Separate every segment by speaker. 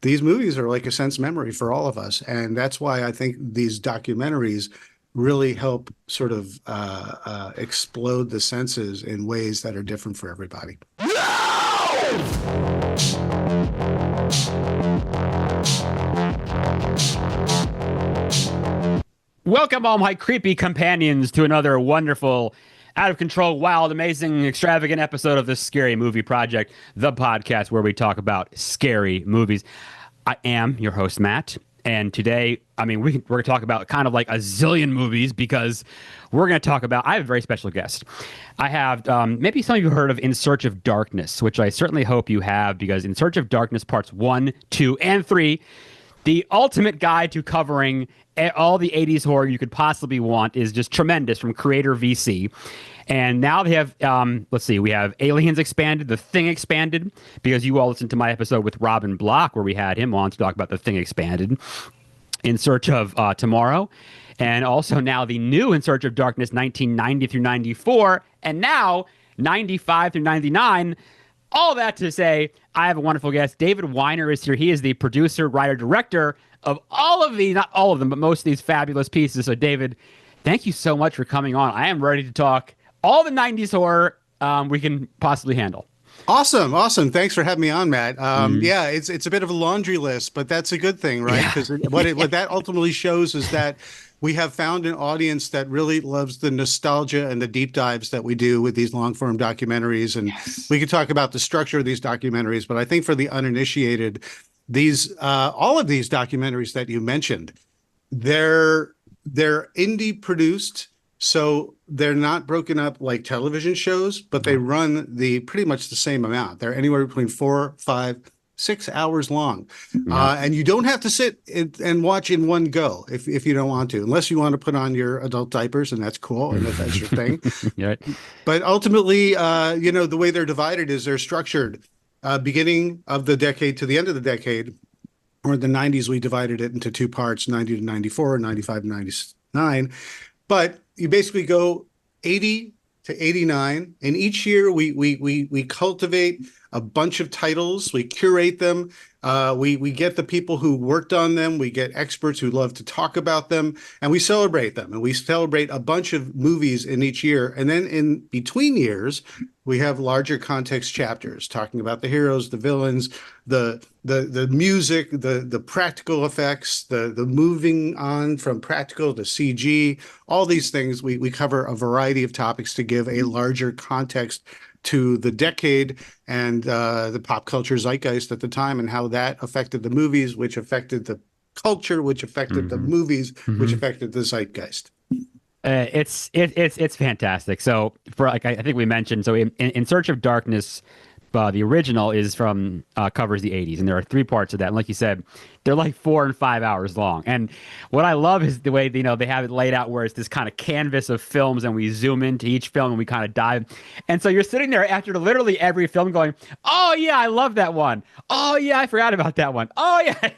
Speaker 1: these movies are like a sense memory for all of us. And that's why I think these documentaries really help sort of explode the senses in ways that are different for everybody.
Speaker 2: Welcome, all my creepy companions, to another wonderful, out of control, wild, amazing, extravagant episode of the Scary Movie Project, the podcast where we talk about scary movies. I am your host, Matt, and today, we're going to talk about kind of like a zillion movies because we're going to talk about, I have a very special guest. I have, maybe some of you heard of In Search of Darkness, which I certainly hope you have, because In Search of Darkness parts 1, 2, and 3, the ultimate guide to covering all the 80s horror you could possibly want, is just tremendous, from creator VC. And now they have, we have Aliens expanded, The Thing expanded, because you all listened to my episode with Robin Block where we had him on to talk about The Thing expanded, In Search of Tomorrow, and also now the new In Search of Darkness 1990 through 94, and now 95 through 99. All that to say, I have a wonderful guest. David Weiner is here. He is the producer, writer, director of all of these, not all of them, but most of these fabulous pieces. So, David, thank you so much for coming on. I am ready to talk all the 90s horror we can possibly handle.
Speaker 1: Awesome. Thanks for having me on, Matt. Yeah, it's a bit of a laundry list, but that's a good thing, right? Because what that ultimately shows is that we have found an audience that really loves the nostalgia and the deep dives that we do with these long-form documentaries. And we could talk about the structure of these documentaries, but I think for the uninitiated, all of these documentaries that you mentioned, they're indie produced. So they're not broken up like television shows, but they run pretty much the same amount. They're anywhere between 4, 5, 6 hours long. And you don't have to sit and watch in one go if you don't want to, unless you want to put on your adult diapers, and that's cool, and if that's your thing.
Speaker 2: Right.
Speaker 1: But ultimately, the way they're divided is they're structured beginning of the decade to the end of the decade. Or the 90s, we divided it into two parts, 90 to 94, 95 to 99. But you basically go 80 to 89, and each year we cultivate a bunch of titles, we curate them, we get the people who worked on them, we get experts who love to talk about them, and we celebrate them. And we celebrate a bunch of movies in each year. And then in between years, we have larger context chapters talking about the heroes, the villains, the music, the practical effects, the moving on from practical to CG, all these things. We cover a variety of topics to give a larger context to the decade and the pop culture zeitgeist at the time, and how that affected the movies, which affected the culture, which affected the movies, which affected the zeitgeist.
Speaker 2: It's fantastic. So for I think we mentioned, so in Search of Darkness, the original is from covers the 80s, and there are 3 parts of that. And like you said, they're like 4 and 5 hours long. And what I love is the way they have it laid out, where it's this kind of canvas of films, and we zoom into each film and we kind of dive. And so you're sitting there after literally every film going, "Oh yeah, I love that one. Oh yeah, I forgot about that one. Oh yeah."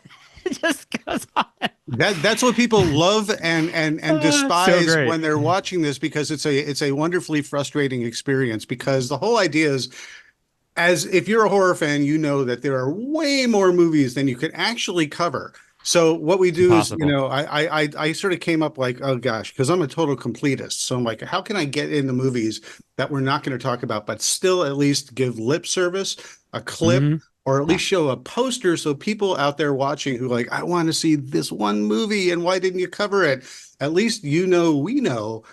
Speaker 2: It just goes on.
Speaker 1: That's what people love and despise
Speaker 2: so
Speaker 1: when they're watching this, because it's a wonderfully frustrating experience, because the whole idea is, as if you're a horror fan, you know that there are way more movies than you can actually cover. So what we do is, I sort of came up like, oh gosh, because I'm a total completist. So I'm like, how can I get into movies that we're not going to talk about, but still at least give lip service, a clip, or at least show a poster, so people out there watching who I want to see this one movie, and why didn't you cover it? At least we know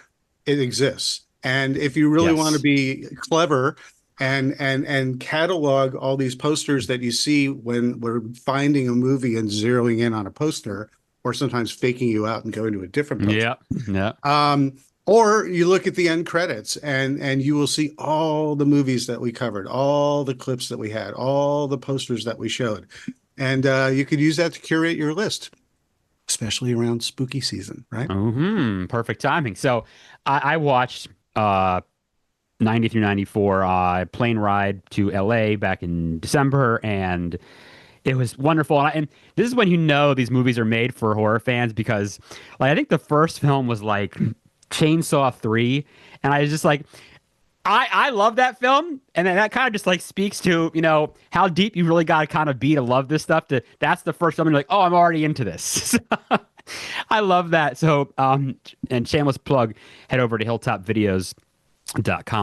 Speaker 1: it exists. And if you really want to be clever and catalog all these posters that you see when we're finding a movie and zeroing in on a poster, or sometimes faking you out and going to a different poster.
Speaker 2: Yeah.
Speaker 1: Or you look at the end credits, and you will see all the movies that we covered, all the clips that we had, all the posters that we showed. And you could use that to curate your list, especially around spooky season, right?
Speaker 2: Perfect timing. So I watched 90 through 94 plane ride to LA back in December, and it was wonderful. And this is when these movies are made for horror fans, because I think the first film was like Chainsaw 3, and I was just like, I love that film, and then that kind of just like speaks to how deep you really got to kind of be to love this stuff. That's the first film you're like, oh, I'm already into this. I love that. So, and shameless plug, head over to hilltopvideos.com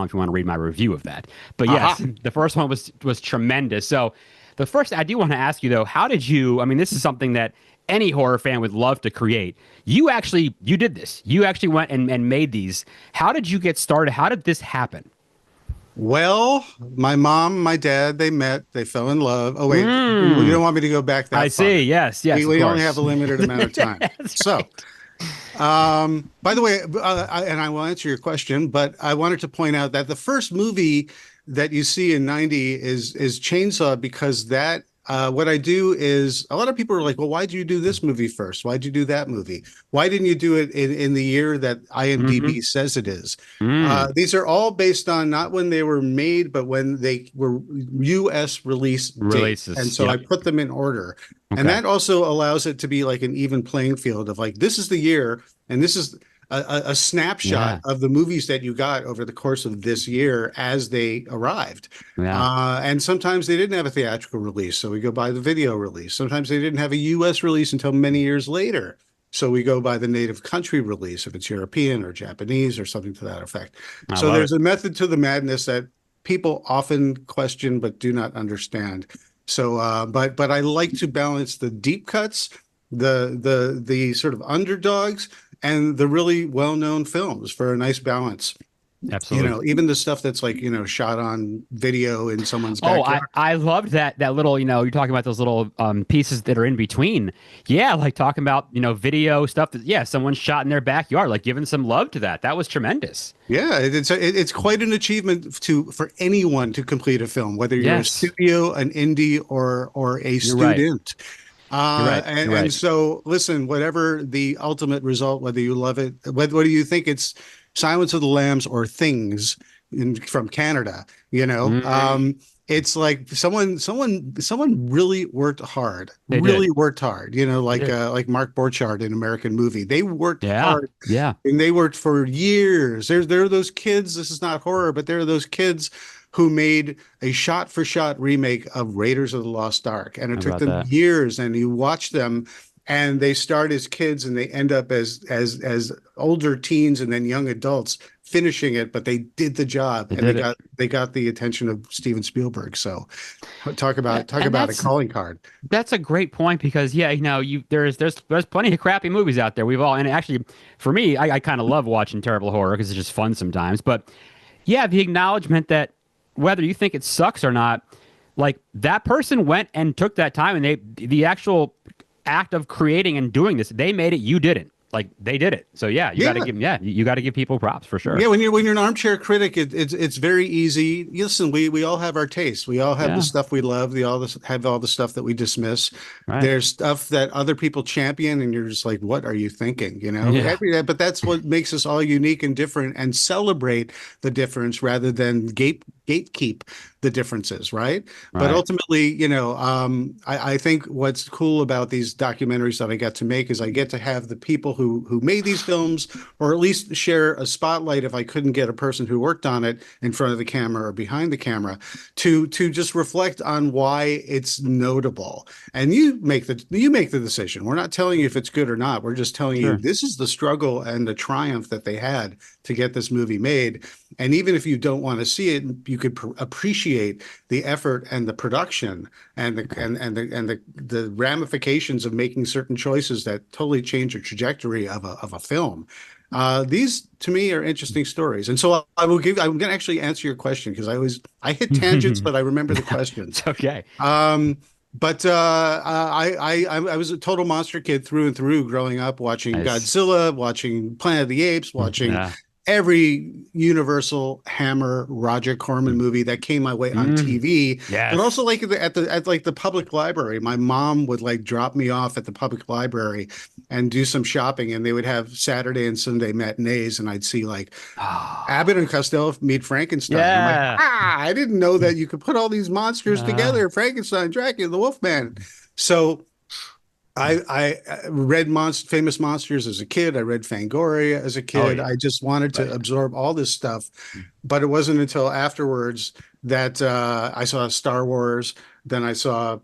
Speaker 2: if you want to read my review of that. But
Speaker 1: Aha.
Speaker 2: yes, the first one was tremendous. So, the first I do want to ask you though, how did you? I mean, this is something that any horror fan would love to create. You did this. You actually went and made these. How did you get started? How did this happen?
Speaker 1: Well, my mom, my dad, they met, they fell in love. Oh, wait, you
Speaker 2: Mm,
Speaker 1: don't want me to go back
Speaker 2: I
Speaker 1: that far.
Speaker 2: see. Yes, yes, of
Speaker 1: We only have
Speaker 2: course.
Speaker 1: a limited amount of time.
Speaker 2: That's
Speaker 1: So,
Speaker 2: right.
Speaker 1: by the way, and I will answer your question, but I wanted to point out that the first movie that you see in 90 is Chainsaw because that what I do is a lot of people are like, well, why did you do this movie first? Why'd you do that movie? Why didn't you do it in the year that
Speaker 2: Mm-hmm.
Speaker 1: IMDb says it is?
Speaker 2: Mm,
Speaker 1: These are all based on not when they were made, but when they were US release date. And
Speaker 2: releases.
Speaker 1: so I
Speaker 2: Yep.
Speaker 1: put them in order. And
Speaker 2: Okay.
Speaker 1: that also allows it to be like an even playing field of like, this is the year, and this is a snapshot
Speaker 2: Yeah.
Speaker 1: of the movies that you got over the course of this year as they arrived.
Speaker 2: Yeah.
Speaker 1: And sometimes they didn't have a theatrical release, so we go by the video release. Sometimes they didn't have a US release until many years later. So we go by the native country release, if it's European or Japanese or something to that effect.
Speaker 2: I
Speaker 1: So
Speaker 2: love it.
Speaker 1: there's a method to the madness that people often question but do not understand. So, but I like to balance the deep cuts, the sort of underdogs, and the really well-known films for a nice balance. You
Speaker 2: Absolutely.
Speaker 1: know, even the stuff that's like, shot on video in someone's
Speaker 2: Oh, I
Speaker 1: backyard.
Speaker 2: I loved that little, you're talking about those little pieces that are in between. Yeah, like talking about, video stuff that yeah, someone shot in their backyard, like giving some love to that. That was tremendous.
Speaker 1: Yeah, it's quite an achievement for anyone to complete a film, whether you're a
Speaker 2: Yes.
Speaker 1: studio, an indie, or a
Speaker 2: You're right.
Speaker 1: student.
Speaker 2: You're right.
Speaker 1: And
Speaker 2: You're right.
Speaker 1: so listen, whatever the ultimate result, whether you love it, whether you think it's Silence of the Lambs or Things from Canada,
Speaker 2: Mm,
Speaker 1: it's like someone really worked hard,
Speaker 2: they did.
Speaker 1: really worked hard.
Speaker 2: They did.
Speaker 1: Like Mark Borchardt in American Movie. They worked
Speaker 2: Yeah.
Speaker 1: hard
Speaker 2: Yeah.
Speaker 1: and they worked for years. There are those kids. This is not horror, but there are those kids who made a shot-for-shot remake of Raiders of the Lost Ark, and it
Speaker 2: How
Speaker 1: took
Speaker 2: about
Speaker 1: them
Speaker 2: that?
Speaker 1: years. And you watch them, and they start as kids, and they end up as older teens, and then young adults finishing it. But they did the job,
Speaker 2: They
Speaker 1: and
Speaker 2: did it.
Speaker 1: they got the attention of Steven Spielberg. So talk
Speaker 2: And
Speaker 1: about a calling card.
Speaker 2: that's a great point because yeah, there's plenty of crappy movies out there. We've all and actually for me, I kind of love watching terrible horror because it's just fun sometimes. But yeah, the acknowledgement that whether you think it sucks or not, like that person went and took that time and the actual act of creating and doing this, they made it, you didn't. Like they did it. So yeah,
Speaker 1: Yeah,
Speaker 2: you got to give people props for sure.
Speaker 1: yeah, when you're an armchair critic, it's very easy. Listen, we all have our tastes. We all have the
Speaker 2: Yeah,
Speaker 1: stuff we love. We all have all the stuff that we dismiss.
Speaker 2: right.
Speaker 1: There's stuff that other people champion, and you're just like, what are you thinking?
Speaker 2: Yeah,
Speaker 1: But that's what makes us all unique and different, and celebrate the difference rather than gatekeep the differences, right? But
Speaker 2: right.
Speaker 1: ultimately, I think what's cool about these documentaries that I get to make is I get to have the people who made these films, or at least share a spotlight if I couldn't get a person who worked on it in front of the camera or behind the camera, to just reflect on why it's notable. And you make the decision. We're not telling you if it's good or not. We're just telling you
Speaker 2: Sure.
Speaker 1: this is the struggle and the triumph that they had to get this movie made. And even if you don't want to see it, you could appreciate the effort and the production and the ramifications of making certain choices that totally change the trajectory of a film. These to me are interesting stories, and so I'm going to actually answer your question because I hit tangents, but I remember the questions.
Speaker 2: It's okay.
Speaker 1: But I was a total monster kid through and through growing up, watching
Speaker 2: Nice.
Speaker 1: Godzilla, watching Planet of the Apes, watching
Speaker 2: Yeah.
Speaker 1: every Universal Hammer Roger Corman movie that came my way on
Speaker 2: Mm,
Speaker 1: TV, but
Speaker 2: yes.
Speaker 1: also like at like the public library. My mom would like drop me off at the public library and do some shopping, and they would have Saturday and Sunday matinees, and I'd see like Abbott and Costello meet Frankenstein. I'm like,
Speaker 2: Yeah.
Speaker 1: I didn't know that you could put all these monsters
Speaker 2: Uh,
Speaker 1: together, Frankenstein, Dracula, the Wolfman. So I read famous monsters as a kid. I read Fangoria as a
Speaker 2: Oh
Speaker 1: kid.
Speaker 2: yeah,
Speaker 1: I just wanted
Speaker 2: oh
Speaker 1: to
Speaker 2: yeah.
Speaker 1: absorb all this stuff, but it wasn't until afterwards that I saw Star Wars. Then I saw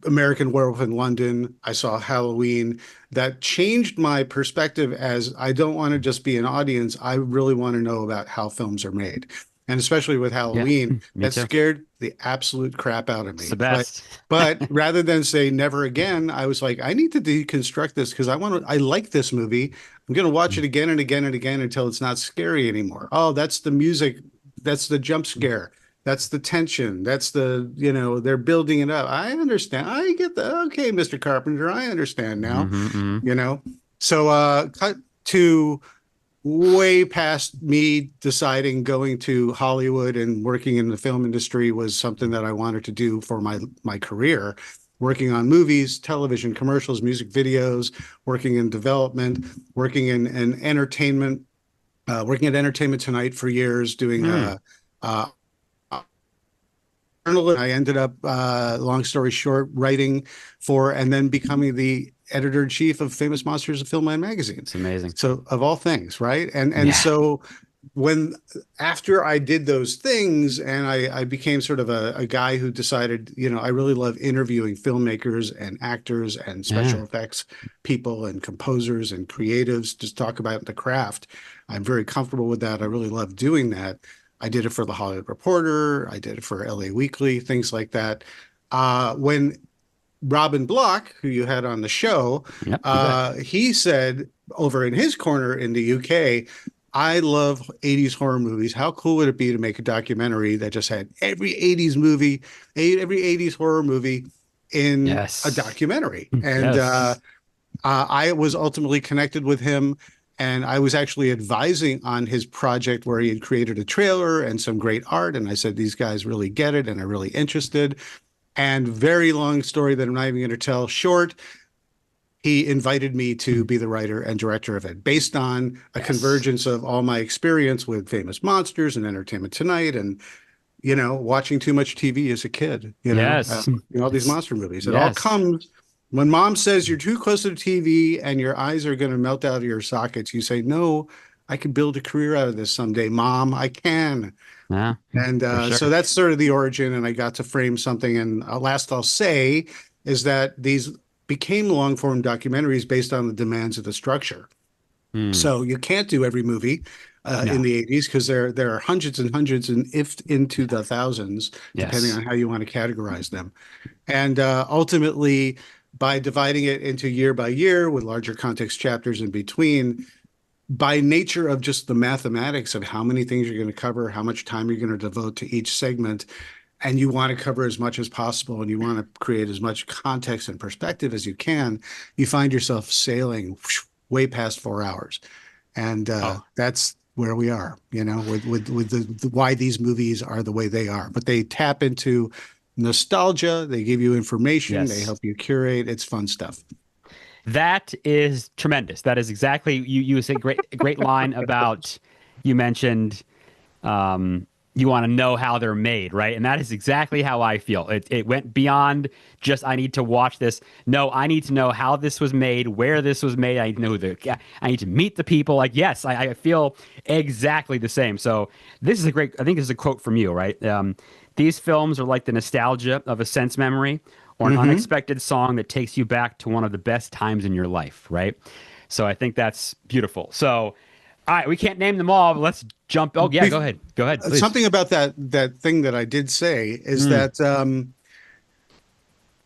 Speaker 1: American Werewolf in London. I saw Halloween. That changed my perspective as I don't want to just be an audience. I really want to know about how films are made. And especially with
Speaker 2: Yeah,
Speaker 1: Halloween,
Speaker 2: me
Speaker 1: that
Speaker 2: too.
Speaker 1: scared the absolute crap out of
Speaker 2: It's the
Speaker 1: me. But
Speaker 2: best.
Speaker 1: but rather than say never again, I was like, I need to deconstruct this because I like this movie. I'm going to watch it again and again and again until it's not scary anymore. Oh, that's the music. That's the jump scare. That's the tension. That's they're building it up. I understand. I get that. Okay, Mr. Carpenter, I understand now,
Speaker 2: Hmm.
Speaker 1: you know. So cut to way past me deciding going to Hollywood and working in the film industry was something that I wanted to do for my career. Working on movies, television, commercials, music videos, working in development, working in entertainment, working at Entertainment Tonight for years, doing
Speaker 2: Mm.
Speaker 1: uh, I ended up, long story short, writing for and then becoming the editor in chief of Famous Monsters of Filmland magazine.
Speaker 2: It's amazing.
Speaker 1: So of all things, right? And
Speaker 2: Yeah.
Speaker 1: so when after I did those things and I became sort of a guy who decided, I really love interviewing filmmakers and actors and
Speaker 2: Yeah.
Speaker 1: special effects people and composers and creatives, just talk about the craft. I'm very comfortable with that. I really love doing that. I did it for the Hollywood Reporter. I did it for LA Weekly, things like that. When Robin Block, who you had on the show,
Speaker 2: Yep. You bet.
Speaker 1: he said over in his corner in the UK, I love 80s horror movies. How cool would it be to make a documentary that just had every 80s movie, every 80s horror movie in a
Speaker 2: Yes.
Speaker 1: documentary? And
Speaker 2: Yes.
Speaker 1: I was ultimately connected with him, and I was actually advising on his project where he had created a trailer and some great art. And I said, these guys really get it and are really interested. And very long story that I'm not even going to tell short, he invited me to be the writer and director of it based on a
Speaker 2: Yes.
Speaker 1: convergence of all my experience with Famous Monsters and Entertainment Tonight and, watching too much TV as a kid,
Speaker 2: Yes.
Speaker 1: all these
Speaker 2: It's
Speaker 1: monster movies. It all
Speaker 2: yes.
Speaker 1: comes when mom says you're too close to the TV and your eyes are going to melt out of your sockets. You say, no, I can build a career out of this someday, mom. I can.
Speaker 2: Yeah.
Speaker 1: And
Speaker 2: For
Speaker 1: so
Speaker 2: sure.
Speaker 1: that's sort of the origin. And I got to frame something. And last I'll say is that these became long form documentaries based on the demands of the structure.
Speaker 2: Mm.
Speaker 1: So you can't do every movie in
Speaker 2: No.
Speaker 1: the 80s because there are hundreds and hundreds and if into the thousands, depending
Speaker 2: Yes.
Speaker 1: on how you want to categorize them. And ultimately, by dividing it into year by year with larger context chapters in between, by nature of just the mathematics of how many things you're going to cover, how much time you're going to devote to each segment, and you want to cover as much as possible and you want to create as much context and perspective as you can, you find yourself sailing way past 4 hours. And
Speaker 2: Oh,
Speaker 1: that's where we are, with why these movies are the way they are. But they tap into nostalgia, they give you information, they
Speaker 2: yes.
Speaker 1: help you curate. It's fun stuff.
Speaker 2: That is tremendous. That is exactly you said great line about you mentioned you want to know how they're made, right? And that is exactly how I feel. It went beyond just I need to watch this. No, I need to know how this was made, where this was made. I need to know I need to meet the people. Like, yes, I feel exactly the same. So this is I think this is a quote from you, right? These films are like the nostalgia of a sense memory or an
Speaker 1: Hmm.
Speaker 2: unexpected song that takes you back to one of the best times in your life, right? So I think that's beautiful. So, all right, we can't name them all, but let's jump. Oh, yeah, go ahead. Go ahead, please.
Speaker 1: Something about that thing that I did say is
Speaker 2: Mm,
Speaker 1: that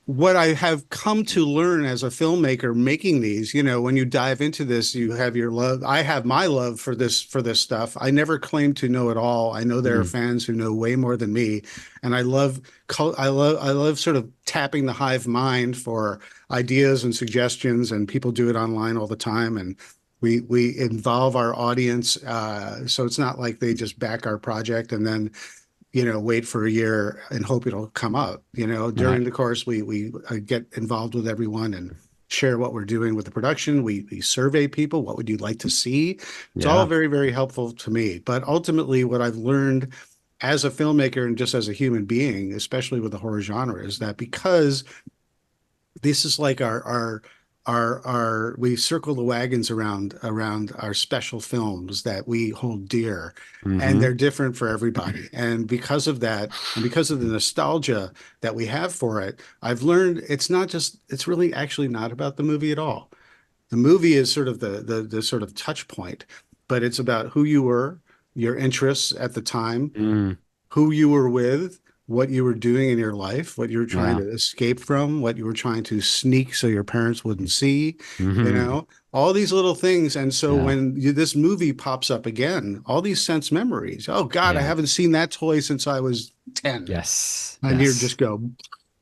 Speaker 1: what I have come to learn as a filmmaker making these, when you dive into this, you have your love. I have my love for this stuff. I never claim to know it all. I know there are
Speaker 2: mm,
Speaker 1: fans who know way more than me, and I love sort of tapping the hive mind for ideas and suggestions, and people do it online all the time, and we involve our audience, so it's not like they just back our project and then wait for a year and hope it'll come up.
Speaker 2: right.
Speaker 1: During the course, we get involved with everyone and share what we're doing with the production. We survey people. What would you like to see? It's all
Speaker 2: Yeah.
Speaker 1: very, very helpful to me. But ultimately, what I've learned as a filmmaker and just as a human being, especially with the horror genre, is that because this is like our we circle the wagons around our special films that we hold dear, and
Speaker 2: Hmm.
Speaker 1: they're different for everybody. And because of that, and because of the nostalgia that we have for it, I've learned it's really actually not about the movie at all. The movie is sort of the sort of touch point, but it's about who you were, your interests at the time,
Speaker 2: Mm,
Speaker 1: who you were with, what you were doing in your life, what you were trying
Speaker 2: yeah.
Speaker 1: to escape from, what you were trying to sneak so your parents wouldn't see,
Speaker 2: Hmm.
Speaker 1: all these little things. And so
Speaker 2: Yeah.
Speaker 1: when this movie pops up again, all these sense memories. Oh God, I
Speaker 2: Yeah.
Speaker 1: haven't seen that toy since I was 10.
Speaker 2: Yes.
Speaker 1: And you
Speaker 2: Yes.
Speaker 1: just go,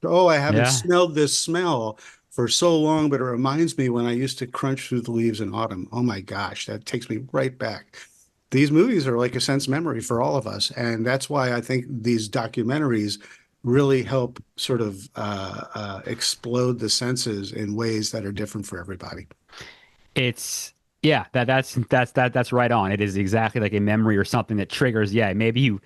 Speaker 1: oh, I haven't
Speaker 2: Yeah.
Speaker 1: smelled this smell for so long, but it reminds me when I used to crunch through the leaves in autumn. Oh my gosh, that takes me right back. These movies are like a sense memory for all of us. And that's why I think these documentaries really help sort of explode the senses in ways that are different for everybody.
Speaker 2: It's yeah, that's right on. It is exactly like a memory or something that triggers, yeah, maybe you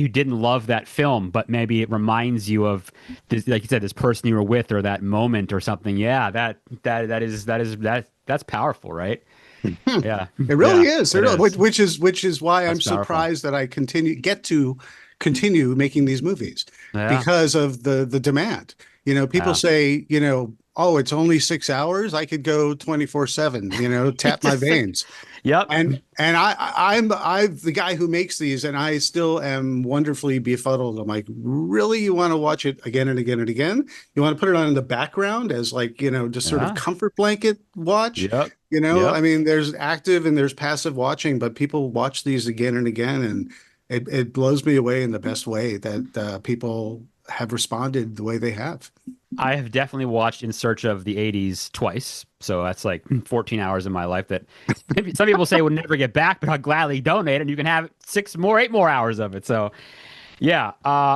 Speaker 2: didn't love that film, but maybe it reminds you of this, like you said, this person you were with or that moment or something. Yeah, that's powerful, right?
Speaker 1: Hmm.
Speaker 2: Yeah.
Speaker 1: It really
Speaker 2: Yeah,
Speaker 1: is. It
Speaker 2: it
Speaker 1: really,
Speaker 2: is.
Speaker 1: which is why I'm
Speaker 2: That's powerful.
Speaker 1: surprised that I get to continue making these movies
Speaker 2: Yeah.
Speaker 1: because of the demand. People
Speaker 2: Yeah.
Speaker 1: say, oh, it's only 6 hours. I could go 24/7, tap my
Speaker 2: Just like,
Speaker 1: veins.
Speaker 2: yep.
Speaker 1: And I'm the guy who makes these, and I still am wonderfully befuddled. I'm like, really, you want to watch it again and again and again? You want to put it on in the background as like, just sort of
Speaker 2: Yeah.
Speaker 1: comfort blanket watch?
Speaker 2: Yep.
Speaker 1: I
Speaker 2: Yep.
Speaker 1: mean, there's active and there's passive watching, but people watch these again and again, and it blows me away in the best way that people have responded the way they have.
Speaker 2: I have definitely watched In Search of the 80s twice. So that's like 14 hours in my life that some people say will never get back, but I'll gladly donate and you can have 8 more hours of it. So yeah.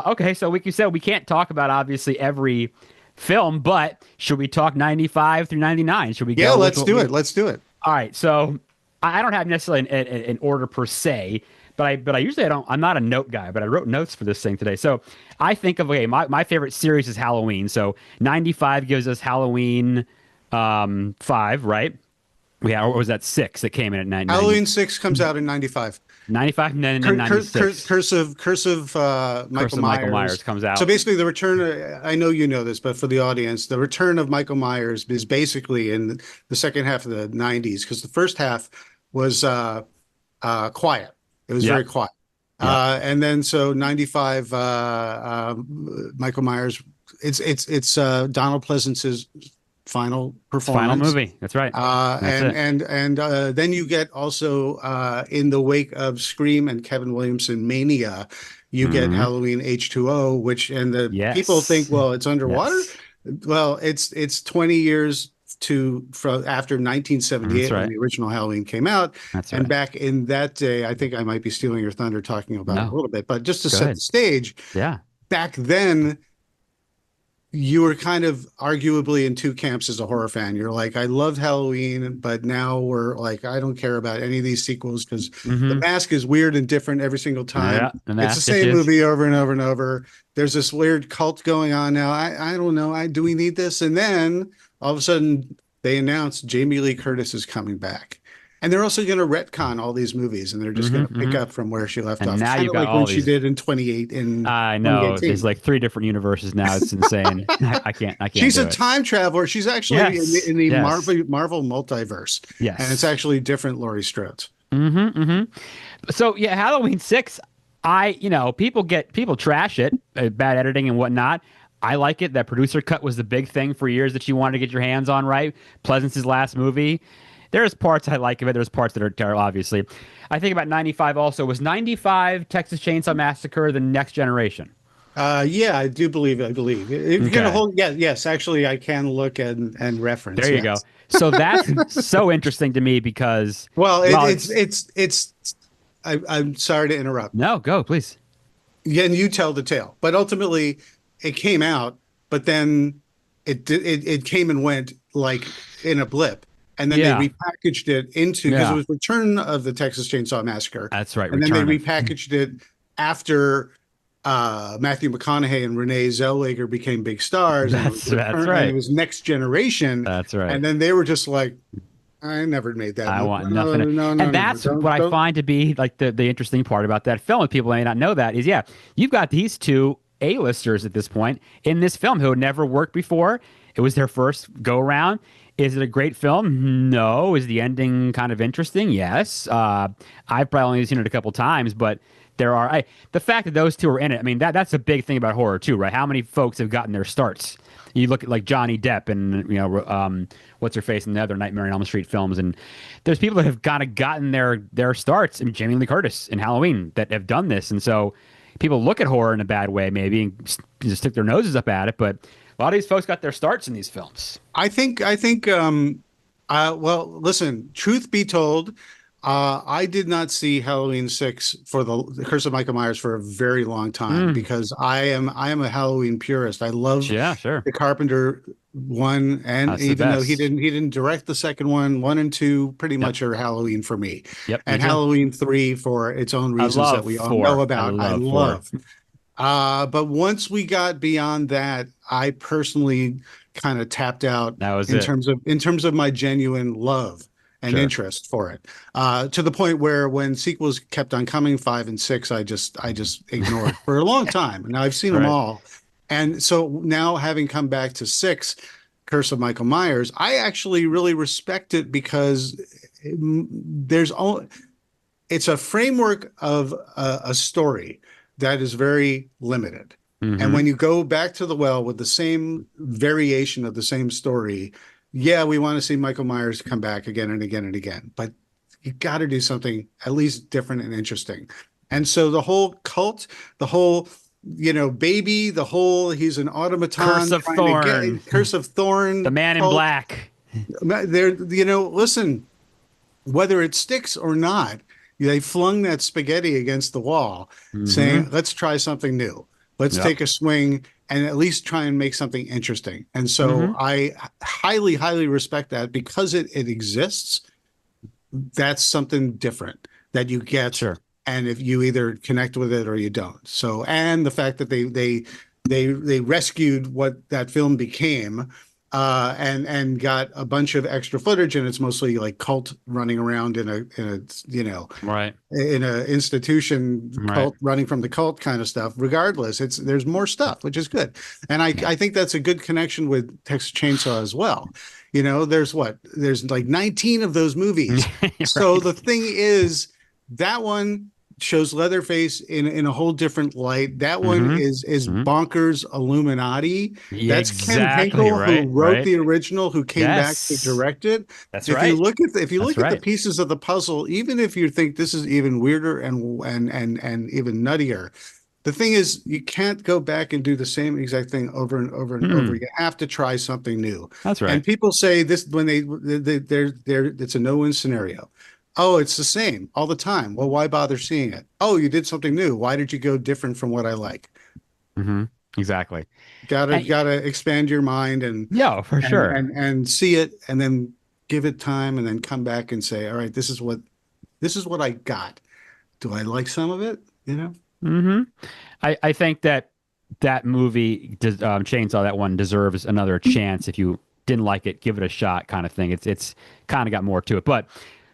Speaker 2: Okay. So like you said, we can't talk about obviously every film, but should we talk 95 through 99? Should we
Speaker 1: Yeah,
Speaker 2: go with
Speaker 1: let's
Speaker 2: what
Speaker 1: do
Speaker 2: we
Speaker 1: it. Let's do it.
Speaker 2: all right, so I don't have necessarily an order per se, but I usually I don't. I'm not a note guy, but I wrote notes for this thing today. So I think of okay, my favorite series is Halloween. So 95 gives us Halloween 5, right? Yeah, or was that 6 that came in at 90,
Speaker 1: Halloween 6 comes out in 95.
Speaker 2: 95 and then 96?
Speaker 1: Curse of Michael
Speaker 2: Curse of Michael
Speaker 1: Myers.
Speaker 2: Myers comes
Speaker 1: So
Speaker 2: out.
Speaker 1: basically, the return. I know you know this, but for the audience, the return of Michael Myers is basically in the second half of the '90s because the first half was quiet. It was very
Speaker 2: Yep.
Speaker 1: quiet,
Speaker 2: Yep.
Speaker 1: and then so '95, Michael Myers. It's Donald Pleasance's final
Speaker 2: It's final
Speaker 1: performance.
Speaker 2: movie. That's right. That's
Speaker 1: And
Speaker 2: it.
Speaker 1: then you get also in the wake of Scream and Kevin Williamson Mania, you get
Speaker 2: Hmm.
Speaker 1: Halloween H2O, which and the people think,
Speaker 2: Yes.
Speaker 1: well, it's underwater.
Speaker 2: Yes.
Speaker 1: Well, it's 20 years from after
Speaker 2: That's
Speaker 1: 1978 when
Speaker 2: right.
Speaker 1: the original Halloween came out,
Speaker 2: That's
Speaker 1: and
Speaker 2: right.
Speaker 1: back in that day, I think I might be stealing your thunder talking about it a
Speaker 2: No.
Speaker 1: little bit, but just to
Speaker 2: Go
Speaker 1: set the
Speaker 2: ahead.
Speaker 1: stage,
Speaker 2: Yeah.
Speaker 1: back then you were kind of arguably in two camps as a horror fan. You're like, I loved Halloween, but now we're like, I don't care about any of these sequels because the
Speaker 2: Hmm.
Speaker 1: mask is weird and different every single time.
Speaker 2: Yeah. The
Speaker 1: It's the
Speaker 2: mask
Speaker 1: same
Speaker 2: issues.
Speaker 1: movie over and over and over. There's this weird cult going on now. I don't know. Do we need this? And then all of a sudden they announced Jamie Lee Curtis is coming back. And they're also going to retcon all these movies and they're just going
Speaker 2: Hmm.
Speaker 1: to pick
Speaker 2: Hmm.
Speaker 1: up from where she left
Speaker 2: And
Speaker 1: off,
Speaker 2: now
Speaker 1: kind
Speaker 2: you've
Speaker 1: of
Speaker 2: got
Speaker 1: like when
Speaker 2: all
Speaker 1: she
Speaker 2: these.
Speaker 1: did in 28 in
Speaker 2: I know there's
Speaker 1: 2018.
Speaker 2: like 3 different universes now. It's insane. I can't. I can't
Speaker 1: She's
Speaker 2: do
Speaker 1: a
Speaker 2: it.
Speaker 1: time traveler. She's actually
Speaker 2: Yes.
Speaker 1: in the
Speaker 2: Yes.
Speaker 1: Marvel multiverse, and it's
Speaker 2: Yes.
Speaker 1: actually different Laurie Strode.
Speaker 2: Hmm. Hmm. So yeah, Halloween 6. People trash it, bad editing and whatnot. I like it. That producer cut was the big thing for years that you wanted to get your hands on, right? Pleasance's last movie. There's parts I like of it. There's parts that are terrible, obviously. I think about 95 also. Was 95 Texas Chainsaw Massacre the next generation?
Speaker 1: Yeah, I do believe. I believe if you're gonna
Speaker 2: Okay.
Speaker 1: hold. Yeah, yes, actually, I can look and reference.
Speaker 2: There you go.
Speaker 1: Yes.
Speaker 2: So that's so interesting to me because,
Speaker 1: Well,
Speaker 2: well, it's
Speaker 1: it's. I'm sorry to interrupt.
Speaker 2: no, go please.
Speaker 1: Yeah, and you tell the tale, but ultimately, it came out, but then it came and went like in a blip, and then they
Speaker 2: Yeah,
Speaker 1: repackaged it into because it
Speaker 2: yeah,
Speaker 1: was Return of the Texas Chainsaw Massacre,
Speaker 2: that's right.
Speaker 1: and then they
Speaker 2: Return of
Speaker 1: repackaged it after Matthew McConaughey and Renee Zellweger became big stars, and
Speaker 2: That's
Speaker 1: and it
Speaker 2: right.
Speaker 1: was Next Generation,
Speaker 2: That's right.
Speaker 1: and then they were just like, I never made that
Speaker 2: I
Speaker 1: movie.
Speaker 2: want
Speaker 1: No,
Speaker 2: nothing.
Speaker 1: no, no,
Speaker 2: And
Speaker 1: no,
Speaker 2: that's what I
Speaker 1: don't.
Speaker 2: find to be like the interesting part about that film. And people may not know that is, yeah, you've got these two A-listers at this point in this film who had never worked before. It was their first go around. Is it a great film? No. Is the ending kind of interesting? Yes. I've probably only seen it a couple times, but the fact that those two are in it. I mean, that's a big thing about horror too, right? How many folks have gotten their starts? You look at like Johnny Depp and what's her face in the other Nightmare on Elm Street films, and there's people that have kind of gotten their starts. I mean, Jamie Lee Curtis in Halloween that have done this, and so people look at horror in a bad way maybe and just stick their noses up at it, but a lot of these folks got their starts in these films.
Speaker 1: Well, listen, truth be told, I did not see Halloween 6 for the Curse of Michael Myers for a very long time because I am a Halloween purist. I love
Speaker 2: Yeah, sure.
Speaker 1: the Carpenter one, and
Speaker 2: That's the
Speaker 1: even though
Speaker 2: best.
Speaker 1: he didn't direct the second one and two pretty
Speaker 2: Yep.
Speaker 1: much are Halloween for me.
Speaker 2: Yep, me
Speaker 1: And
Speaker 2: too.
Speaker 1: Halloween 3 for its own
Speaker 2: I
Speaker 1: reasons that
Speaker 2: love
Speaker 1: we all know
Speaker 2: 4. I
Speaker 1: about. I
Speaker 2: love 4.
Speaker 1: love. But once we got beyond that, I personally kind of tapped out
Speaker 2: That was it.
Speaker 1: in terms of my genuine love and
Speaker 2: Sure.
Speaker 1: interest for it. To the point where when sequels kept on coming, 5 and 6, I just ignored for a long time. Now I've seen them
Speaker 2: Right.
Speaker 1: all. And so now having come back to 6, Curse of Michael Myers, I actually really respect it because there's only it's a framework of a story that is very limited. And when you go back to the well with the same variation of the same story, yeah, we want to see Michael Myers come back again and again and again, but you got to do something at least different and interesting. And so the whole cult, the whole, baby, the whole he's an automaton
Speaker 2: Curse of
Speaker 1: trying to
Speaker 2: Thorn.
Speaker 1: Curse of Thorn,
Speaker 2: The Man in
Speaker 1: cult,
Speaker 2: Black.
Speaker 1: there, listen, whether it sticks or not, they flung that spaghetti against the wall, saying, "Let's try something new. Let's
Speaker 2: Yep.
Speaker 1: take a swing and at least try and make something interesting." And so I highly, highly respect that because it exists. That's something different that you get,
Speaker 2: Sure.
Speaker 1: and if you either connect with it or you don't. So, and the fact that they rescued what that film became, and got a bunch of extra footage, and it's mostly like cult running around in a
Speaker 2: Right.
Speaker 1: in a institution,
Speaker 2: Right.
Speaker 1: cult running from the cult kind of stuff. Regardless, there's more stuff, which is good, and I think that's a good connection with Texas Chainsaw as well. There's like 19 of those movies. So the thing is, that one shows Leatherface in a whole different light. That one is bonkers Illuminati.
Speaker 2: Yeah,
Speaker 1: That's Ken
Speaker 2: exactly,
Speaker 1: Henkel
Speaker 2: right,
Speaker 1: who wrote
Speaker 2: right.
Speaker 1: the original, who came back to
Speaker 2: Yes.
Speaker 1: direct it.
Speaker 2: That's
Speaker 1: If
Speaker 2: right.
Speaker 1: you look at the
Speaker 2: right.
Speaker 1: pieces of the puzzle, even if you think this is even weirder and even nuttier, the thing is you can't go back and do the same exact thing over and over and over. You have to try something new.
Speaker 2: That's right.
Speaker 1: And people say this when they're it's a no-win scenario. Oh, it's the same all the time. Well, why bother seeing it? Oh, you did something new. Why did you go different from what I like?
Speaker 2: Exactly.
Speaker 1: Gotta expand your mind and
Speaker 2: Yeah, for sure.
Speaker 1: and see it, and then give it time, and then come back and say, all right, this is what I got. Do I like some of it?
Speaker 2: I think that movie, Chainsaw, that one deserves another chance. If you didn't like it, give it a shot, kind of thing. It's kind of got more to it. But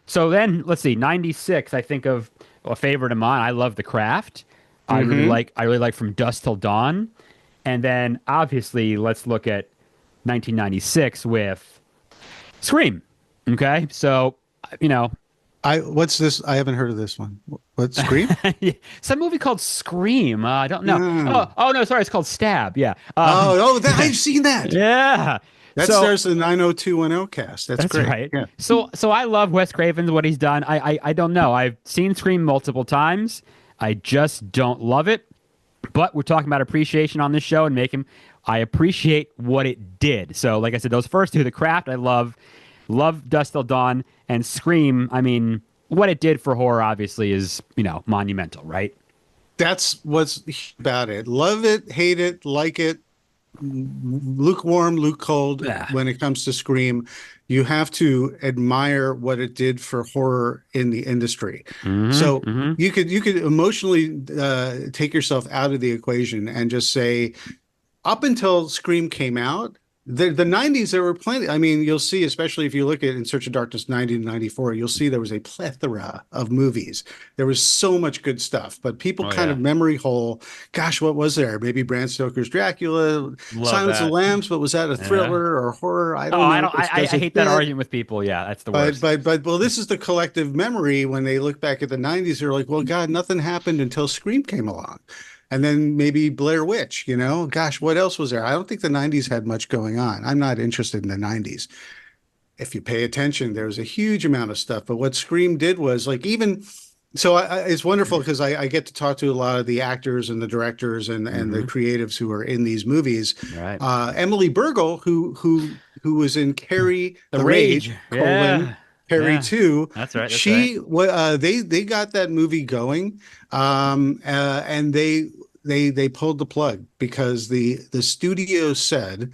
Speaker 2: so then let's see, 96. I think of a favorite of mine. I love The Craft. I really like From Dusk Till Dawn, and then obviously let's look at 1996 with Scream. Okay, so
Speaker 1: What's this? I haven't heard of this one. What, Scream?
Speaker 2: some movie called Scream. I don't know.
Speaker 1: No.
Speaker 2: Oh no, sorry, it's called Stab. Yeah.
Speaker 1: I've seen that.
Speaker 2: Yeah.
Speaker 1: That stars the 90210 cast. That's great.
Speaker 2: Right.
Speaker 1: Yeah.
Speaker 2: So I love Wes Craven, what he's done. I don't know. I've seen Scream multiple times. I just don't love it. But we're talking about appreciation on this show and I appreciate what it did. So like I said, those first two, The Craft, I love Dusk Till Dawn, and Scream. I mean, what it did for horror obviously is, monumental, right?
Speaker 1: That's what's about it. Love it, hate it, like it. lukewarm, lukecold
Speaker 2: Yeah.
Speaker 1: when it comes to Scream. You have to admire what it did for horror in the industry. So
Speaker 2: Hmm.
Speaker 1: you could emotionally take yourself out of the equation and just say, up until Scream came out, the 90s, there were plenty. I mean, you'll see, especially if you look at In Search of Darkness 90 to 94, you'll see there was a plethora of movies. There was so much good stuff, but people
Speaker 2: Oh
Speaker 1: kind
Speaker 2: yeah.
Speaker 1: of memory hole. Gosh, what was there? Maybe Bram Stoker's Dracula,
Speaker 2: Love
Speaker 1: Silence of the
Speaker 2: that.
Speaker 1: Lambs, but was that a
Speaker 2: Yeah.
Speaker 1: thriller or horror? I
Speaker 2: Oh,
Speaker 1: don't
Speaker 2: I
Speaker 1: know.
Speaker 2: don't.
Speaker 1: Does
Speaker 2: I
Speaker 1: it
Speaker 2: hate that
Speaker 1: fit?
Speaker 2: argument with people. Yeah, that's the
Speaker 1: But
Speaker 2: worst.
Speaker 1: well, this is the collective memory when they look back at the 90s, they're like, well, God, nothing happened until Scream came along. And then maybe Blair Witch, gosh, what else was there? I don't think the 90s had much going on. I'm not interested in the 90s. If you pay attention, there was a huge amount of stuff. But what Scream did was like even so it's wonderful because I get to talk to a lot of the actors and the directors and the
Speaker 2: Hmm.
Speaker 1: creatives who are in these movies.
Speaker 2: Right.
Speaker 1: Emily Burgle, who was in Carrie
Speaker 2: The
Speaker 1: the
Speaker 2: Rage.
Speaker 1: Rage,
Speaker 2: Yeah.
Speaker 1: Carrie
Speaker 2: Yeah.
Speaker 1: 2.
Speaker 2: That's right. That's right.
Speaker 1: They got that movie going, and they pulled the plug because the studio said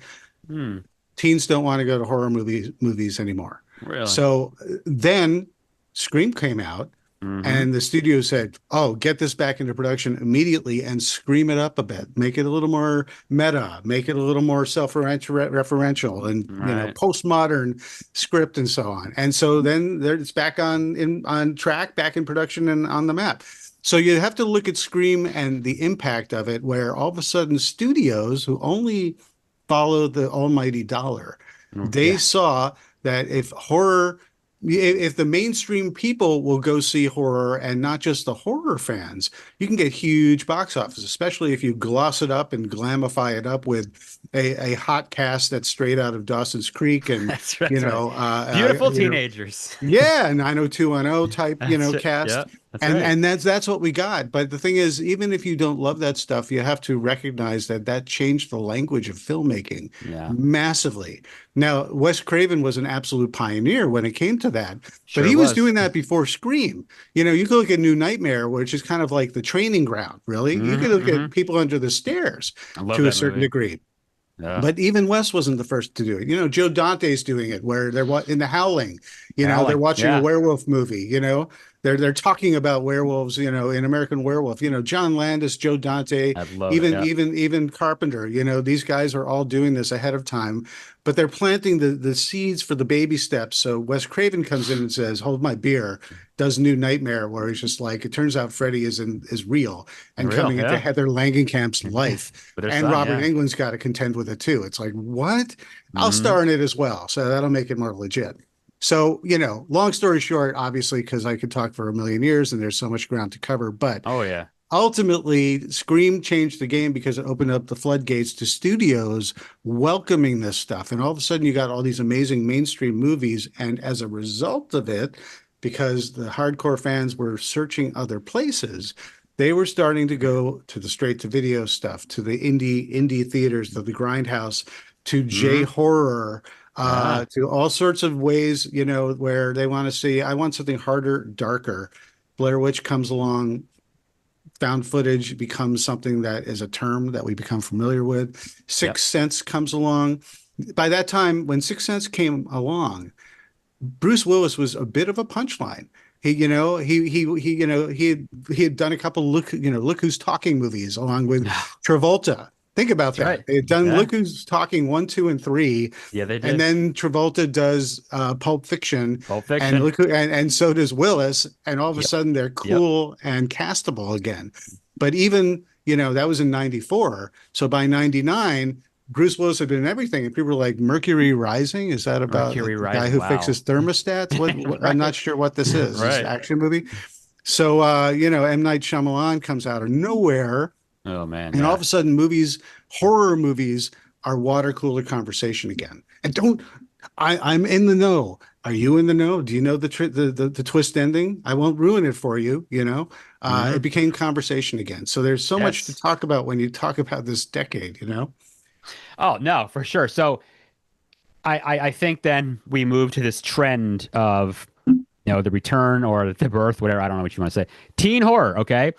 Speaker 2: Hmm.
Speaker 1: teens don't want to go to horror movies anymore.
Speaker 2: Really.
Speaker 1: So then Scream came out,
Speaker 2: Hmm.
Speaker 1: and the studio said, "Oh, get this back into production immediately and scream it up a bit. Make it a little more meta, make it a little more self-referential and,
Speaker 2: Right.
Speaker 1: postmodern script and so on." And so then it's back on track, back in production and on the map. So you have to look at Scream and the impact of it, where all of a sudden studios who only follow the almighty dollar,
Speaker 2: Mm,
Speaker 1: they
Speaker 2: yeah.
Speaker 1: saw that if the mainstream people will go see horror and not just the horror fans, you can get huge box office, especially if you gloss it up and glamify it up with a hot cast that's straight out of Dawson's Creek and,
Speaker 2: That's right. Beautiful teenagers.
Speaker 1: yeah, 90210 type,
Speaker 2: That's it.
Speaker 1: cast.
Speaker 2: Yeah. That's
Speaker 1: And
Speaker 2: right.
Speaker 1: that's what we got. But the thing is, even if you don't love that stuff, you have to recognize that that changed the language of filmmaking
Speaker 2: Yeah.
Speaker 1: massively. Now, Wes Craven was an absolute pioneer when it came to that, but
Speaker 2: Sure
Speaker 1: he was
Speaker 2: was.
Speaker 1: doing that before Scream. You could look at New Nightmare, which is kind of like the training ground, really. You
Speaker 2: Hmm.
Speaker 1: could look
Speaker 2: Hmm.
Speaker 1: at People Under the Stairs
Speaker 2: I love
Speaker 1: to a
Speaker 2: that
Speaker 1: certain
Speaker 2: movie.
Speaker 1: degree.
Speaker 2: Yeah.
Speaker 1: But even Wes wasn't the first to do it. Joe Dante's doing it, where they're in The Howling. They're
Speaker 2: Howling.
Speaker 1: watching a
Speaker 2: Yeah.
Speaker 1: werewolf movie. They're talking about werewolves. In American Werewolf. John Landis, Joe Dante,
Speaker 2: I love it.
Speaker 1: even
Speaker 2: Yeah.
Speaker 1: even Carpenter. These guys are all doing this ahead of time, but they're planting the seeds for the baby steps. So Wes Craven comes in and says, "Hold my beer." Does New Nightmare, where he's just like, it turns out Freddy is real and
Speaker 2: Real.
Speaker 1: coming into
Speaker 2: Yeah.
Speaker 1: Heather Langenkamp's life.
Speaker 2: With their
Speaker 1: And
Speaker 2: son.
Speaker 1: Robert
Speaker 2: Yeah.
Speaker 1: Englund's got to contend with it too. It's like, what? I'll
Speaker 2: Hmm.
Speaker 1: star in it as well. So that'll make it more legit. So, long story short, obviously, because I could talk for a million years and there's so much ground to cover, but
Speaker 2: Oh yeah.
Speaker 1: ultimately, Scream changed the game because it opened up the floodgates to studios welcoming this stuff. And all of a sudden, you got all these amazing mainstream movies. And as a result of it, because the hardcore fans were searching other places, they were starting to go to the straight to video stuff, to the indie theaters, to the grindhouse, to J
Speaker 2: Hmm.
Speaker 1: horror,
Speaker 2: Yeah.
Speaker 1: to all sorts of ways, where they want to see, I want something harder, darker. Blair Witch comes along, found footage becomes something that is a term that we become familiar with.
Speaker 2: Yep.
Speaker 1: Sixth Sense comes along. By that time, when Sixth Sense came along, Bruce Willis was a bit of a punchline. He had done a couple Look Who's Talking movies along with Travolta. Think about
Speaker 2: That's right.
Speaker 1: that. They had done
Speaker 2: Yeah.
Speaker 1: Look Who's Talking 1, 2, and 3,
Speaker 2: Yeah, they
Speaker 1: and
Speaker 2: did.
Speaker 1: then Travolta does Pulp Fiction,
Speaker 2: Pulp
Speaker 1: and
Speaker 2: Fiction.
Speaker 1: and so does Willis, and all of a
Speaker 2: Yep.
Speaker 1: sudden they're
Speaker 2: Yep.
Speaker 1: cool and castable again. But even that was in '94, so by '99. Bruce Willis had been in everything, and people were like, "Mercury Rising? Is that about
Speaker 2: Mercury
Speaker 1: the guy
Speaker 2: Rising.
Speaker 1: who
Speaker 2: Wow.
Speaker 1: fixes thermostats? What I'm not
Speaker 2: Right.
Speaker 1: sure what this is. Is it an
Speaker 2: Right.
Speaker 1: action movie?" So, M. Night Shyamalan comes out of nowhere,
Speaker 2: Oh man.
Speaker 1: and all
Speaker 2: Yeah.
Speaker 1: of a sudden, horror movies, are water cooler conversation again. And I'm in the know. Are you in the know? Do you know the twist ending? I won't ruin it for you. It
Speaker 2: Hmm.
Speaker 1: became conversation again. So there's so much to
Speaker 2: Yes.
Speaker 1: talk about when you talk about this decade.
Speaker 2: Oh no, for sure. So I think then we move to this trend of the return or the birth, whatever. I don't know what you want to say. Teen horror. Okay.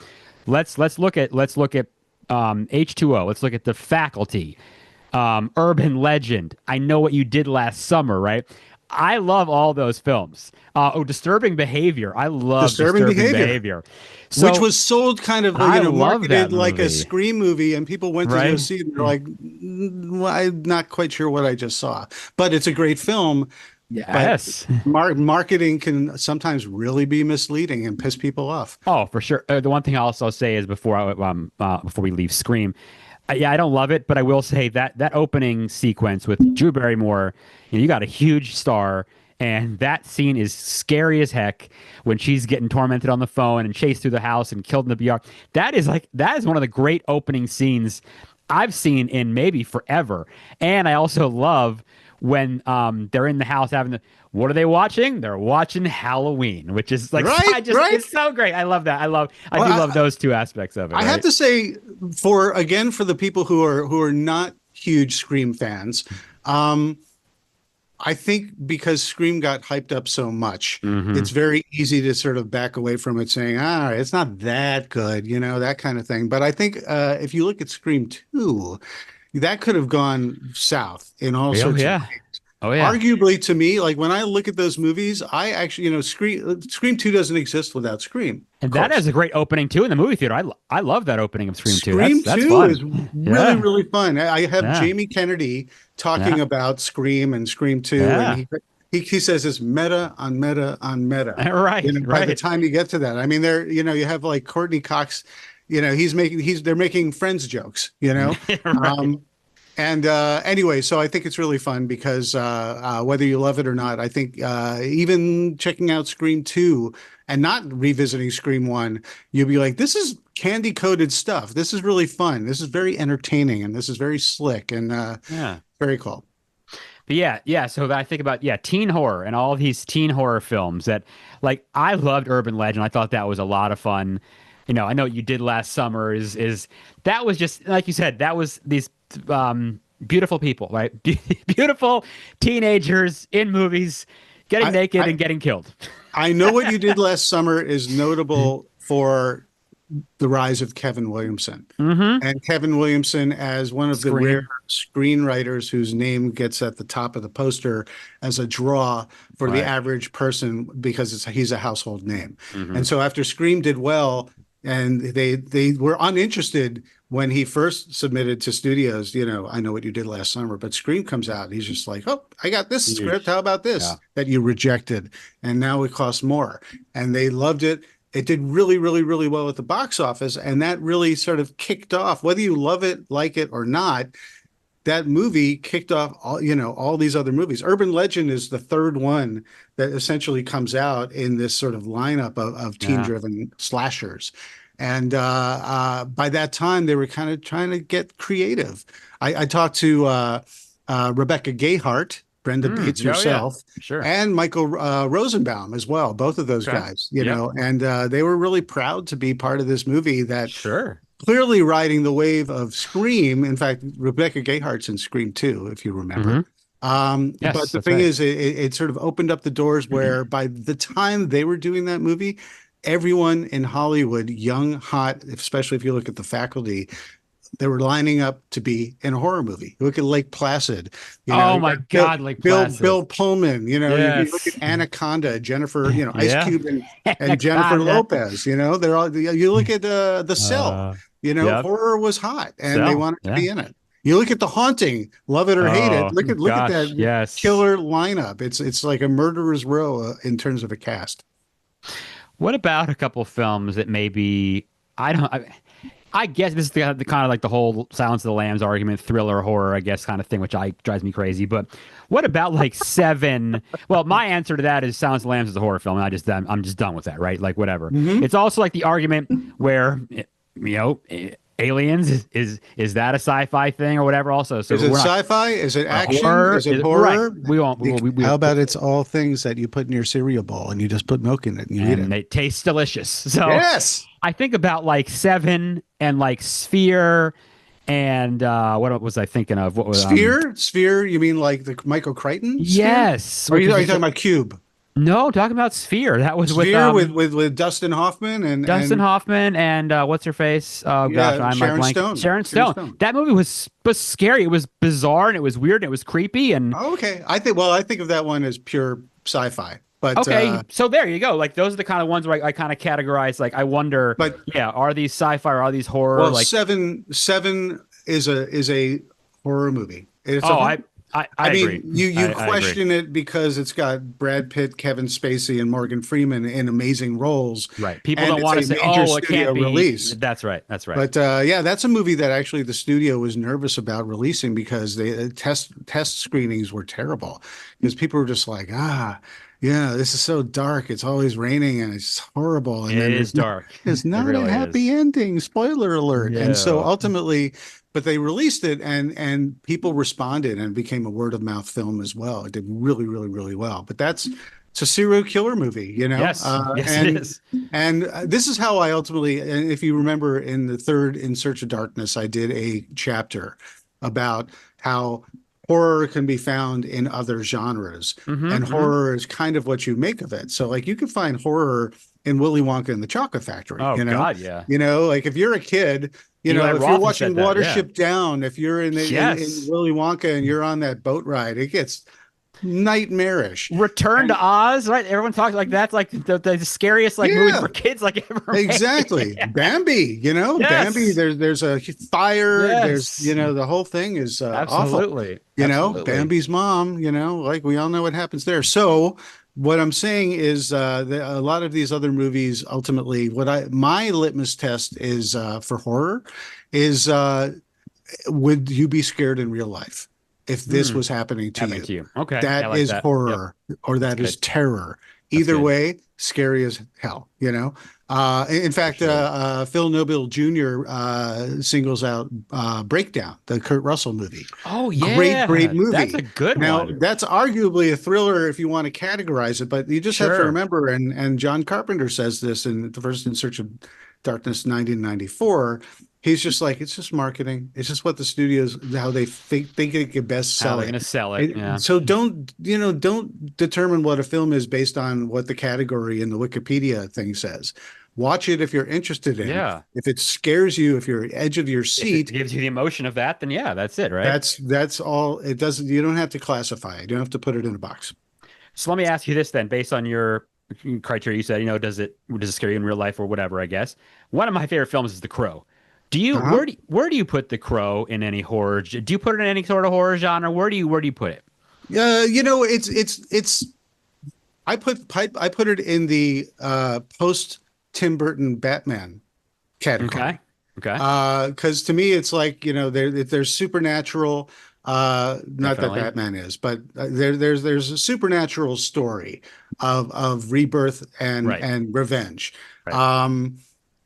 Speaker 2: Let's look at H2O. Let's look at The Faculty. Urban Legend, I Know What You Did Last Summer, right? I love all those films. Disturbing Behavior. I love
Speaker 1: Disturbing
Speaker 2: Disturbing
Speaker 1: Behavior,
Speaker 2: Behavior.
Speaker 1: which
Speaker 2: So
Speaker 1: was sold kind of,
Speaker 2: I love
Speaker 1: marketed
Speaker 2: that
Speaker 1: like a
Speaker 2: movie,
Speaker 1: Scream movie, and people went to go
Speaker 2: right?
Speaker 1: see it, and they're like, well, I'm not quite sure what I just saw, but it's a great film. But
Speaker 2: Yes.
Speaker 1: marketing can sometimes really be misleading and piss people off.
Speaker 2: Oh, for sure. The one thing I'll also say is before we leave Scream, yeah, I don't love it, but I will say that that opening sequence with Drew Barrymore, you got a huge star, and that scene is scary as heck when she's getting tormented on the phone and chased through the house and killed in the BR. That is one of the great opening scenes I've seen in maybe forever. And I also love when they're in the house having what are they watching? They're watching Halloween, which is like
Speaker 1: Right, right.
Speaker 2: it's so great. I love that. I do
Speaker 1: Well,
Speaker 2: love those two aspects of it,
Speaker 1: I have
Speaker 2: right?
Speaker 1: to say, for the people who are not huge Scream fans, um, I think because Scream got hyped up so much,
Speaker 2: Hmm.
Speaker 1: it's very easy to sort of back away from it, saying, "Ah, it's not that good," that kind of thing. But I think if you look at Scream 2, that could have gone south in all
Speaker 2: Oh
Speaker 1: sorts of
Speaker 2: yeah.
Speaker 1: ways.
Speaker 2: Oh yeah.
Speaker 1: Arguably, to me, like when I look at those movies, I actually, Scream 2 doesn't exist without Scream, of
Speaker 2: And that has
Speaker 1: course.
Speaker 2: a great opening too in the movie theater. I love that opening of Scream 2.
Speaker 1: Scream
Speaker 2: That's
Speaker 1: 2
Speaker 2: fun.
Speaker 1: is really,
Speaker 2: Yeah.
Speaker 1: really fun. I have
Speaker 2: Yeah.
Speaker 1: Jamie Kennedy
Speaker 2: Yeah.
Speaker 1: talking about Scream and Scream 2, and
Speaker 2: Yeah.
Speaker 1: he says it's meta on meta on meta.
Speaker 2: Right.
Speaker 1: By the
Speaker 2: Right.
Speaker 1: time you get to that, I mean, you have like Courtney Cox, they're making Friends jokes,
Speaker 2: Right.
Speaker 1: um, and anyway, so I think it's really fun because whether you love it or not, I think even checking out Scream 2 and not revisiting Scream 1, you'll be like, this is candy coated stuff. This is really fun. This is very entertaining, and this is very slick and
Speaker 2: Yeah.
Speaker 1: very cool.
Speaker 2: But yeah, yeah. So I think about teen horror and all these teen horror films that like I loved Urban Legend. I thought that was a lot of fun. I know what you did last summer is that was just like you said, that was these beautiful people, right? Beautiful teenagers in movies getting
Speaker 1: I,
Speaker 2: naked
Speaker 1: I,
Speaker 2: and getting killed.
Speaker 1: I know what you did last summer is notable for the rise of Kevin Williamson.
Speaker 2: Mm-hmm.
Speaker 1: And Kevin Williamson as one of the rare
Speaker 2: Scream.
Speaker 1: screenwriters whose name gets at the top of the poster as a draw for the
Speaker 2: Right.
Speaker 1: average person because he's a household name.
Speaker 2: Mm-hmm.
Speaker 1: And so after Scream did well, and they were uninterested when he first submitted to studios, I know what you did last summer, but Scream comes out. He's just like, oh, I got this script.
Speaker 2: Huge.
Speaker 1: How about
Speaker 2: Yeah.
Speaker 1: this that you rejected? And now it costs more. And they loved it. It did really, really, really well at the box office. And that really sort of kicked off, whether you love it, like it or not, that movie kicked off all these other movies. Urban Legend is the third one that essentially comes out in this sort of lineup of
Speaker 2: Yeah.
Speaker 1: teen-driven slashers. And by that time, they were kind of trying to get creative. I talked to Rebecca Gayheart, Brenda Bates
Speaker 2: Oh yeah.
Speaker 1: herself,
Speaker 2: Sure.
Speaker 1: and Michael Rosenbaum as well, both of those
Speaker 2: Okay.
Speaker 1: guys,
Speaker 2: Yep.
Speaker 1: and they were really proud to be part of this movie that
Speaker 2: Sure.
Speaker 1: clearly riding the wave of Scream. In fact, Rebecca Gayhart's in Scream 2, if you remember.
Speaker 2: Mm-hmm.
Speaker 1: But
Speaker 2: Yes,
Speaker 1: the
Speaker 2: that's
Speaker 1: thing
Speaker 2: right.
Speaker 1: is, it sort of opened up the doors where by the time they were doing that movie, everyone in Hollywood, young, hot, especially if you look at the faculty, they were lining up to be in a horror movie. Look at Lake Placid,
Speaker 2: Oh
Speaker 1: you
Speaker 2: my
Speaker 1: got Bill,
Speaker 2: God, Lake
Speaker 1: Bill,
Speaker 2: Placid.
Speaker 1: Bill Pullman, you look at
Speaker 2: Yes.
Speaker 1: Anaconda, Jennifer, Ice
Speaker 2: Yeah.
Speaker 1: Cube and Jennifer
Speaker 2: Anaconda.
Speaker 1: Lopez, they're all, you look at The Cell,
Speaker 2: Uh, yep.
Speaker 1: horror was hot and they
Speaker 2: So,
Speaker 1: wanted to
Speaker 2: yeah.
Speaker 1: be in it. You look at The Haunting, love it or hate it.
Speaker 2: Oh,
Speaker 1: Look at
Speaker 2: gosh.
Speaker 1: that
Speaker 2: Yes.
Speaker 1: killer lineup. It's like a murderer's row in terms of a cast.
Speaker 2: What about a couple films that maybe I don't I guess this is the kind of like the whole Silence of the Lambs argument, thriller horror, I guess, kind of thing, which drives me crazy. But what about like Seven? Well, my answer to that is Silence of the Lambs is a horror film, and I'm just done with that, right? Like whatever.
Speaker 1: Mm-hmm.
Speaker 2: It's also like the argument where Aliens is that a sci-fi thing or whatever? Also, so
Speaker 1: Is it
Speaker 2: we're not
Speaker 1: sci-fi? Is it action?
Speaker 2: horror.
Speaker 1: Is it
Speaker 2: Right?
Speaker 1: horror?
Speaker 2: We won't. We
Speaker 1: How about it's all things that you put in your cereal bowl and you just put milk in it and you eat
Speaker 2: and
Speaker 1: it?
Speaker 2: they taste delicious. So
Speaker 1: Yes.
Speaker 2: I think about like Seven and like Sphere and what was I thinking of? What was
Speaker 1: Sphere? Sphere? You mean like the Michael Crichton sphere?
Speaker 2: Yes.
Speaker 1: Or are
Speaker 2: Which
Speaker 1: you
Speaker 2: is
Speaker 1: talking about Cube?
Speaker 2: No, talking about Sphere. That was with
Speaker 1: Sphere with Dustin Hoffman
Speaker 2: Dustin
Speaker 1: and
Speaker 2: Hoffman and what's her face? Oh gosh,
Speaker 1: yeah,
Speaker 2: I'm like
Speaker 1: Sharon
Speaker 2: blank.
Speaker 1: Stone.
Speaker 2: Sharon
Speaker 1: Sharon
Speaker 2: Stone.
Speaker 1: Stone.
Speaker 2: That movie was scary. It was bizarre and it was weird and it was creepy and
Speaker 1: Oh, okay. I think of that one as pure sci-fi.
Speaker 2: okay. So there you go. Like those are the kind of ones where I kind of categorize. Like I wonder,
Speaker 1: But
Speaker 2: yeah, are these sci-fi or are these horror?
Speaker 1: well,
Speaker 2: Like
Speaker 1: Seven is a horror movie. It's a
Speaker 2: oh,
Speaker 1: horror.
Speaker 2: I
Speaker 1: I
Speaker 2: agree.
Speaker 1: mean, you
Speaker 2: I agree.
Speaker 1: question it because it's got Brad Pitt, Kevin Spacey, and Morgan Freeman in amazing roles,
Speaker 2: Right. People
Speaker 1: and
Speaker 2: don't
Speaker 1: it's
Speaker 2: want to
Speaker 1: a
Speaker 2: say,
Speaker 1: major
Speaker 2: oh, well, it
Speaker 1: studio
Speaker 2: can't be.
Speaker 1: release.
Speaker 2: That's right. That's right.
Speaker 1: But yeah, that's a movie that actually the studio was nervous about releasing because the test screenings were terrible because people were just like, yeah, this is so dark. It's always raining and it's horrible. And
Speaker 2: It
Speaker 1: then
Speaker 2: is dark.
Speaker 1: there's
Speaker 2: It
Speaker 1: not a
Speaker 2: really
Speaker 1: happy
Speaker 2: is.
Speaker 1: ending. Spoiler alert. And so
Speaker 2: No.
Speaker 1: ultimately, but they released it and people responded and it became a word of mouth film as well. It did really, really, really well. But it's a serial killer movie, you know?
Speaker 2: Yes. Yes, it is.
Speaker 1: And this is how I ultimately, and if you remember in the third In Search of Darkness, I did a chapter about how horror can be found in other genres,
Speaker 2: Hmm.
Speaker 1: and
Speaker 2: Hmm.
Speaker 1: horror is kind of what you make of it. So, like, you can find horror in Willy Wonka and the Chocolate Factory,
Speaker 2: Oh God, yeah.
Speaker 1: like if you're a kid,
Speaker 2: Eli
Speaker 1: if you're
Speaker 2: Roth has
Speaker 1: watching
Speaker 2: said that. Yeah.
Speaker 1: Watership Down, if you're in
Speaker 2: Yes.
Speaker 1: Willy Wonka and you're on that boat ride, it gets nightmarish.
Speaker 2: Return to
Speaker 1: And
Speaker 2: Oz, right? Everyone talks like that's like the scariest like movie
Speaker 1: yeah,
Speaker 2: for kids like ever made.
Speaker 1: exactly. Bambi, Bambi,
Speaker 2: Yes.
Speaker 1: there's a fire,
Speaker 2: Yes.
Speaker 1: the whole thing is awful.
Speaker 2: Absolutely. Absolutely.
Speaker 1: Bambi's mom, like we all know what happens there. So what I'm saying is a lot of these other movies ultimately my litmus test is for horror is would you be scared in real life if this
Speaker 2: Hmm.
Speaker 1: was happening to
Speaker 2: Happening
Speaker 1: you?
Speaker 2: to you. Okay. Yeah, I
Speaker 1: That
Speaker 2: like
Speaker 1: is
Speaker 2: that. Yep.
Speaker 1: horror or
Speaker 2: That's
Speaker 1: that is
Speaker 2: good.
Speaker 1: terror.
Speaker 2: That's
Speaker 1: Either
Speaker 2: good.
Speaker 1: way, scary as hell. In
Speaker 2: For
Speaker 1: fact,
Speaker 2: sure.
Speaker 1: Phil Nobile Jr. Singles out Breakdown, the Kurt Russell movie.
Speaker 2: Oh
Speaker 1: Great
Speaker 2: yeah. That's a
Speaker 1: movie.
Speaker 2: good
Speaker 1: Now,
Speaker 2: one.
Speaker 1: that's arguably a thriller if you want to categorize it, but you just have to
Speaker 2: Sure.
Speaker 1: remember, and John Carpenter says this in the first In Search of Darkness 1994. He's just like, it's just marketing. It's just what the studios, how they think they can best
Speaker 2: How are
Speaker 1: sell
Speaker 2: they
Speaker 1: it.
Speaker 2: gonna sell it? Yeah.
Speaker 1: So don't determine what a film is based on what the category in the Wikipedia thing says. Watch it if you're interested in.
Speaker 2: Yeah.
Speaker 1: If it scares you, if you're edge of your
Speaker 2: If it
Speaker 1: seat,
Speaker 2: gives you the emotion of that, then yeah, that's it, right?
Speaker 1: that's all. It doesn't. You don't have to classify it. You don't have to put it in a box.
Speaker 2: So let me ask you this then, based on your criteria, you said, does it scare you in real life or whatever, I guess. One of my favorite films is The Crow.
Speaker 1: Uh-huh.
Speaker 2: Where do you put The Crow in any horror? Do you put it in any sort of horror genre? Where do you put it?
Speaker 1: It's. I put it in the post Tim Burton Batman
Speaker 2: Okay.
Speaker 1: category.
Speaker 2: Okay.
Speaker 1: Because to me, it's like, there's supernatural, not that
Speaker 2: Definitely.
Speaker 1: Batman is, but there's a supernatural story of rebirth
Speaker 2: Right.
Speaker 1: and revenge.
Speaker 2: Right.
Speaker 1: Um,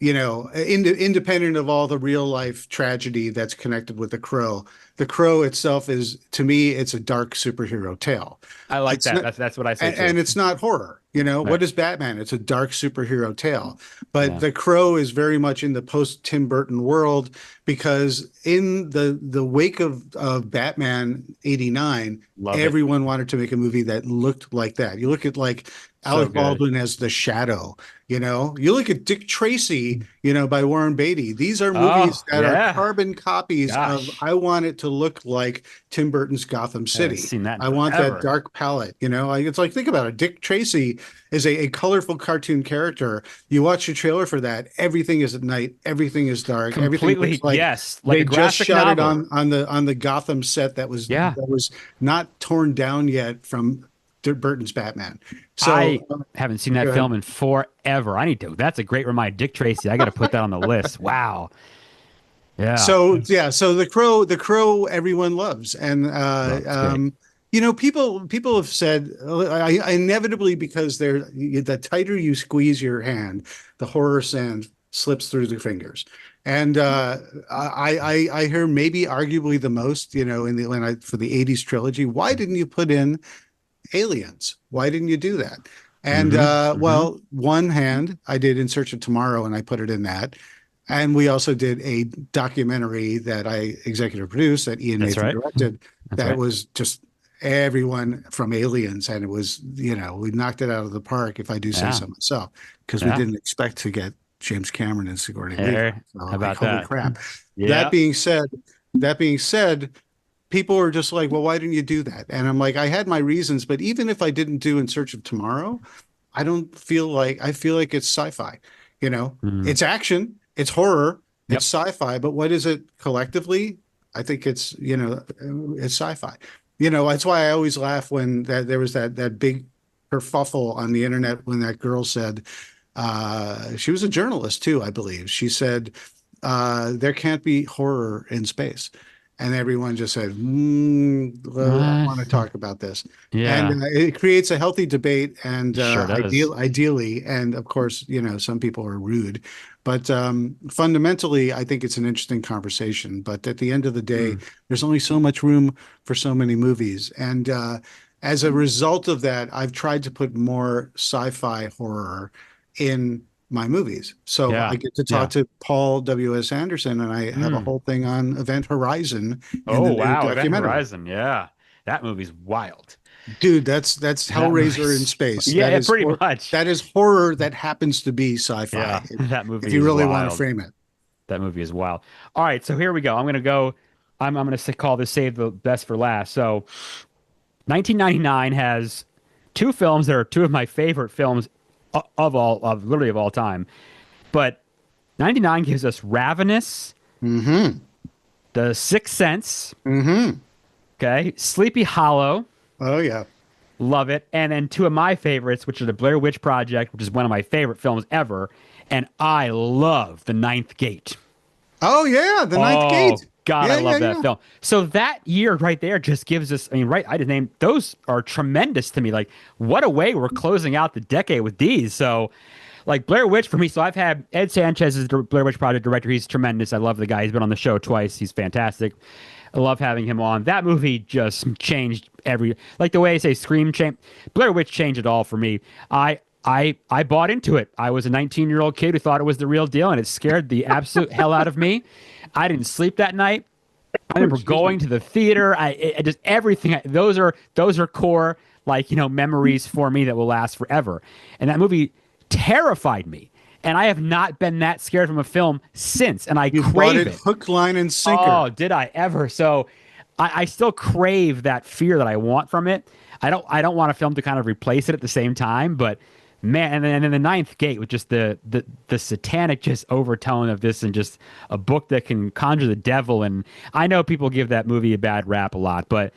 Speaker 1: independent of all the real life tragedy that's connected with the Crow. The Crow itself is, to me, it's a dark superhero tale.
Speaker 2: I like
Speaker 1: It's
Speaker 2: that.
Speaker 1: not,
Speaker 2: That's what I say too.
Speaker 1: and it's not horror.
Speaker 2: Right.
Speaker 1: What is Batman? It's a dark superhero tale. But
Speaker 2: Yeah.
Speaker 1: The Crow is very much in the post Tim Burton world because in the wake of Batman 89,
Speaker 2: Love it.
Speaker 1: everyone wanted to make a movie that looked like that. You look at like
Speaker 2: So
Speaker 1: Alec
Speaker 2: good.
Speaker 1: Baldwin as the Shadow, you look at Dick Tracy, by Warren Beatty. These are movies
Speaker 2: Oh,
Speaker 1: that are
Speaker 2: yeah.
Speaker 1: carbon copies of
Speaker 2: Gosh.
Speaker 1: I want it to look like Tim Burton's Gotham
Speaker 2: I haven't
Speaker 1: City.
Speaker 2: seen that in
Speaker 1: I want that
Speaker 2: forever.
Speaker 1: dark palette. It's like, think about it. Dick Tracy is a colorful cartoon character. You watch the trailer for that, everything is at night, everything is dark, everything looks
Speaker 2: Completely,
Speaker 1: like
Speaker 2: yes. Like
Speaker 1: they
Speaker 2: a
Speaker 1: just
Speaker 2: graphic
Speaker 1: shot it
Speaker 2: novel.
Speaker 1: on the Gotham set
Speaker 2: Yeah.
Speaker 1: that was not torn down yet from Burton's Batman.
Speaker 2: I
Speaker 1: So
Speaker 2: haven't seen
Speaker 1: go
Speaker 2: that
Speaker 1: ahead.
Speaker 2: film in forever. I need to. That's a great reminder. Dick Tracy. I got to put that on the list. Wow. Yeah.
Speaker 1: So yeah, so the crow everyone loves, and
Speaker 2: Oh, it's great.
Speaker 1: people have said, inevitably, because the tighter you squeeze your hand, the horror sand slips through the fingers, and I hear maybe arguably the most, in the when I for the '80s trilogy. Why didn't you put in Aliens? Why didn't you do that? And
Speaker 2: Mm-hmm. Mm-hmm.
Speaker 1: well, one hand I did In Search of Tomorrow, and I put it in that. And we also did a documentary that I executive produced that Ian
Speaker 2: That's
Speaker 1: Nathan
Speaker 2: right.
Speaker 1: directed.
Speaker 2: That's
Speaker 1: That
Speaker 2: right.
Speaker 1: was just everyone from Aliens, and it was, we knocked it out of the park, if I do say
Speaker 2: Yeah.
Speaker 1: so myself, because we
Speaker 2: Yeah.
Speaker 1: didn't expect to get James Cameron and Sigourney Weaver.
Speaker 2: There.
Speaker 1: So
Speaker 2: How
Speaker 1: like,
Speaker 2: about
Speaker 1: holy
Speaker 2: that?
Speaker 1: crap. That
Speaker 2: Yeah.
Speaker 1: being said, that being said, people are just like, well, why didn't you do that? And I'm like, I had my reasons, but even if I didn't do In Search of Tomorrow, I feel like it's sci-fi,
Speaker 2: Mm.
Speaker 1: it's action, it's horror, it's
Speaker 2: Yep.
Speaker 1: sci-fi, but what is it collectively? I think it's sci-fi. That's why I always laugh when there was that big kerfuffle on the internet when that girl said, she was a journalist too, I believe. She said, there can't be horror in space. And everyone just said, I
Speaker 2: What?
Speaker 1: want to talk about this. And
Speaker 2: Yeah.
Speaker 1: it creates a healthy debate, and
Speaker 2: Sure does.
Speaker 1: ideally, and of course, some people are rude, but fundamentally, I think it's an interesting conversation. But at the end of the day,
Speaker 2: Mm.
Speaker 1: there's only so much room for so many movies. And as a result of that, I've tried to put more sci-fi horror in my movies. So I
Speaker 2: Yeah.
Speaker 1: get to talk
Speaker 2: Yeah.
Speaker 1: to Paul W.S. Anderson, and I have a
Speaker 2: Mm.
Speaker 1: whole thing on Event Horizon in the
Speaker 2: Oh,
Speaker 1: new
Speaker 2: wow. Event
Speaker 1: documentary.
Speaker 2: Horizon. Yeah. That movie's wild.
Speaker 1: Dude, that's
Speaker 2: That
Speaker 1: Hellraiser in
Speaker 2: movie's,
Speaker 1: space.
Speaker 2: yeah, yeah, pretty much.
Speaker 1: That is horror that happens to be
Speaker 2: Yeah.
Speaker 1: sci-fi,
Speaker 2: That
Speaker 1: if
Speaker 2: movie
Speaker 1: you
Speaker 2: is
Speaker 1: really want to
Speaker 2: wild.
Speaker 1: frame it.
Speaker 2: That movie is wild. All right. So here we go. I'm going to call this save the best for last. So 1999 has two films that are two of my favorite films of literally of all time. But 99 gives us Ravenous,
Speaker 1: Mm-hmm.
Speaker 2: The Sixth Sense,
Speaker 1: Mm-hmm.
Speaker 2: okay, Sleepy Hollow,
Speaker 1: Oh yeah.
Speaker 2: love it, and then two of my favorites, which are The Blair Witch Project, which is one of my favorite films ever, and I love The Ninth Gate.
Speaker 1: Oh yeah, the Ninth
Speaker 2: Oh
Speaker 1: Gate.
Speaker 2: God, I
Speaker 1: Yeah, yeah,
Speaker 2: love that
Speaker 1: yeah.
Speaker 2: film. So that year right there just gives us, I mean, right, I just named those are tremendous to me. Like, what a way we're closing out the decade with these. So, like Blair Witch for me. So I've had Ed Sanchez as the Blair Witch Project director. He's tremendous. I love the guy. He's been on the show twice. He's fantastic. I love having him on. That movie just changed like the way I say Scream changed. Blair Witch changed it all for me. I bought into it. I was a 19-year-old kid who thought it was the real deal, and it scared the absolute hell out of me. I didn't sleep that night. I remember
Speaker 1: Excuse me.
Speaker 2: going to the theater. I just everything. Those are core memories for me that will last forever. And that movie terrified me, and I have not been that scared from a film since. And I
Speaker 1: You bought
Speaker 2: crave
Speaker 1: it
Speaker 2: it.
Speaker 1: hook, line, and sinker.
Speaker 2: Oh, did I ever? So I still crave that fear that I want from it. I don't want a film to kind of replace it at the same time, but man, and then the Ninth Gate with just the satanic just overtone of this and just a book that can conjure the devil. And I know people give that movie a bad rap a lot, but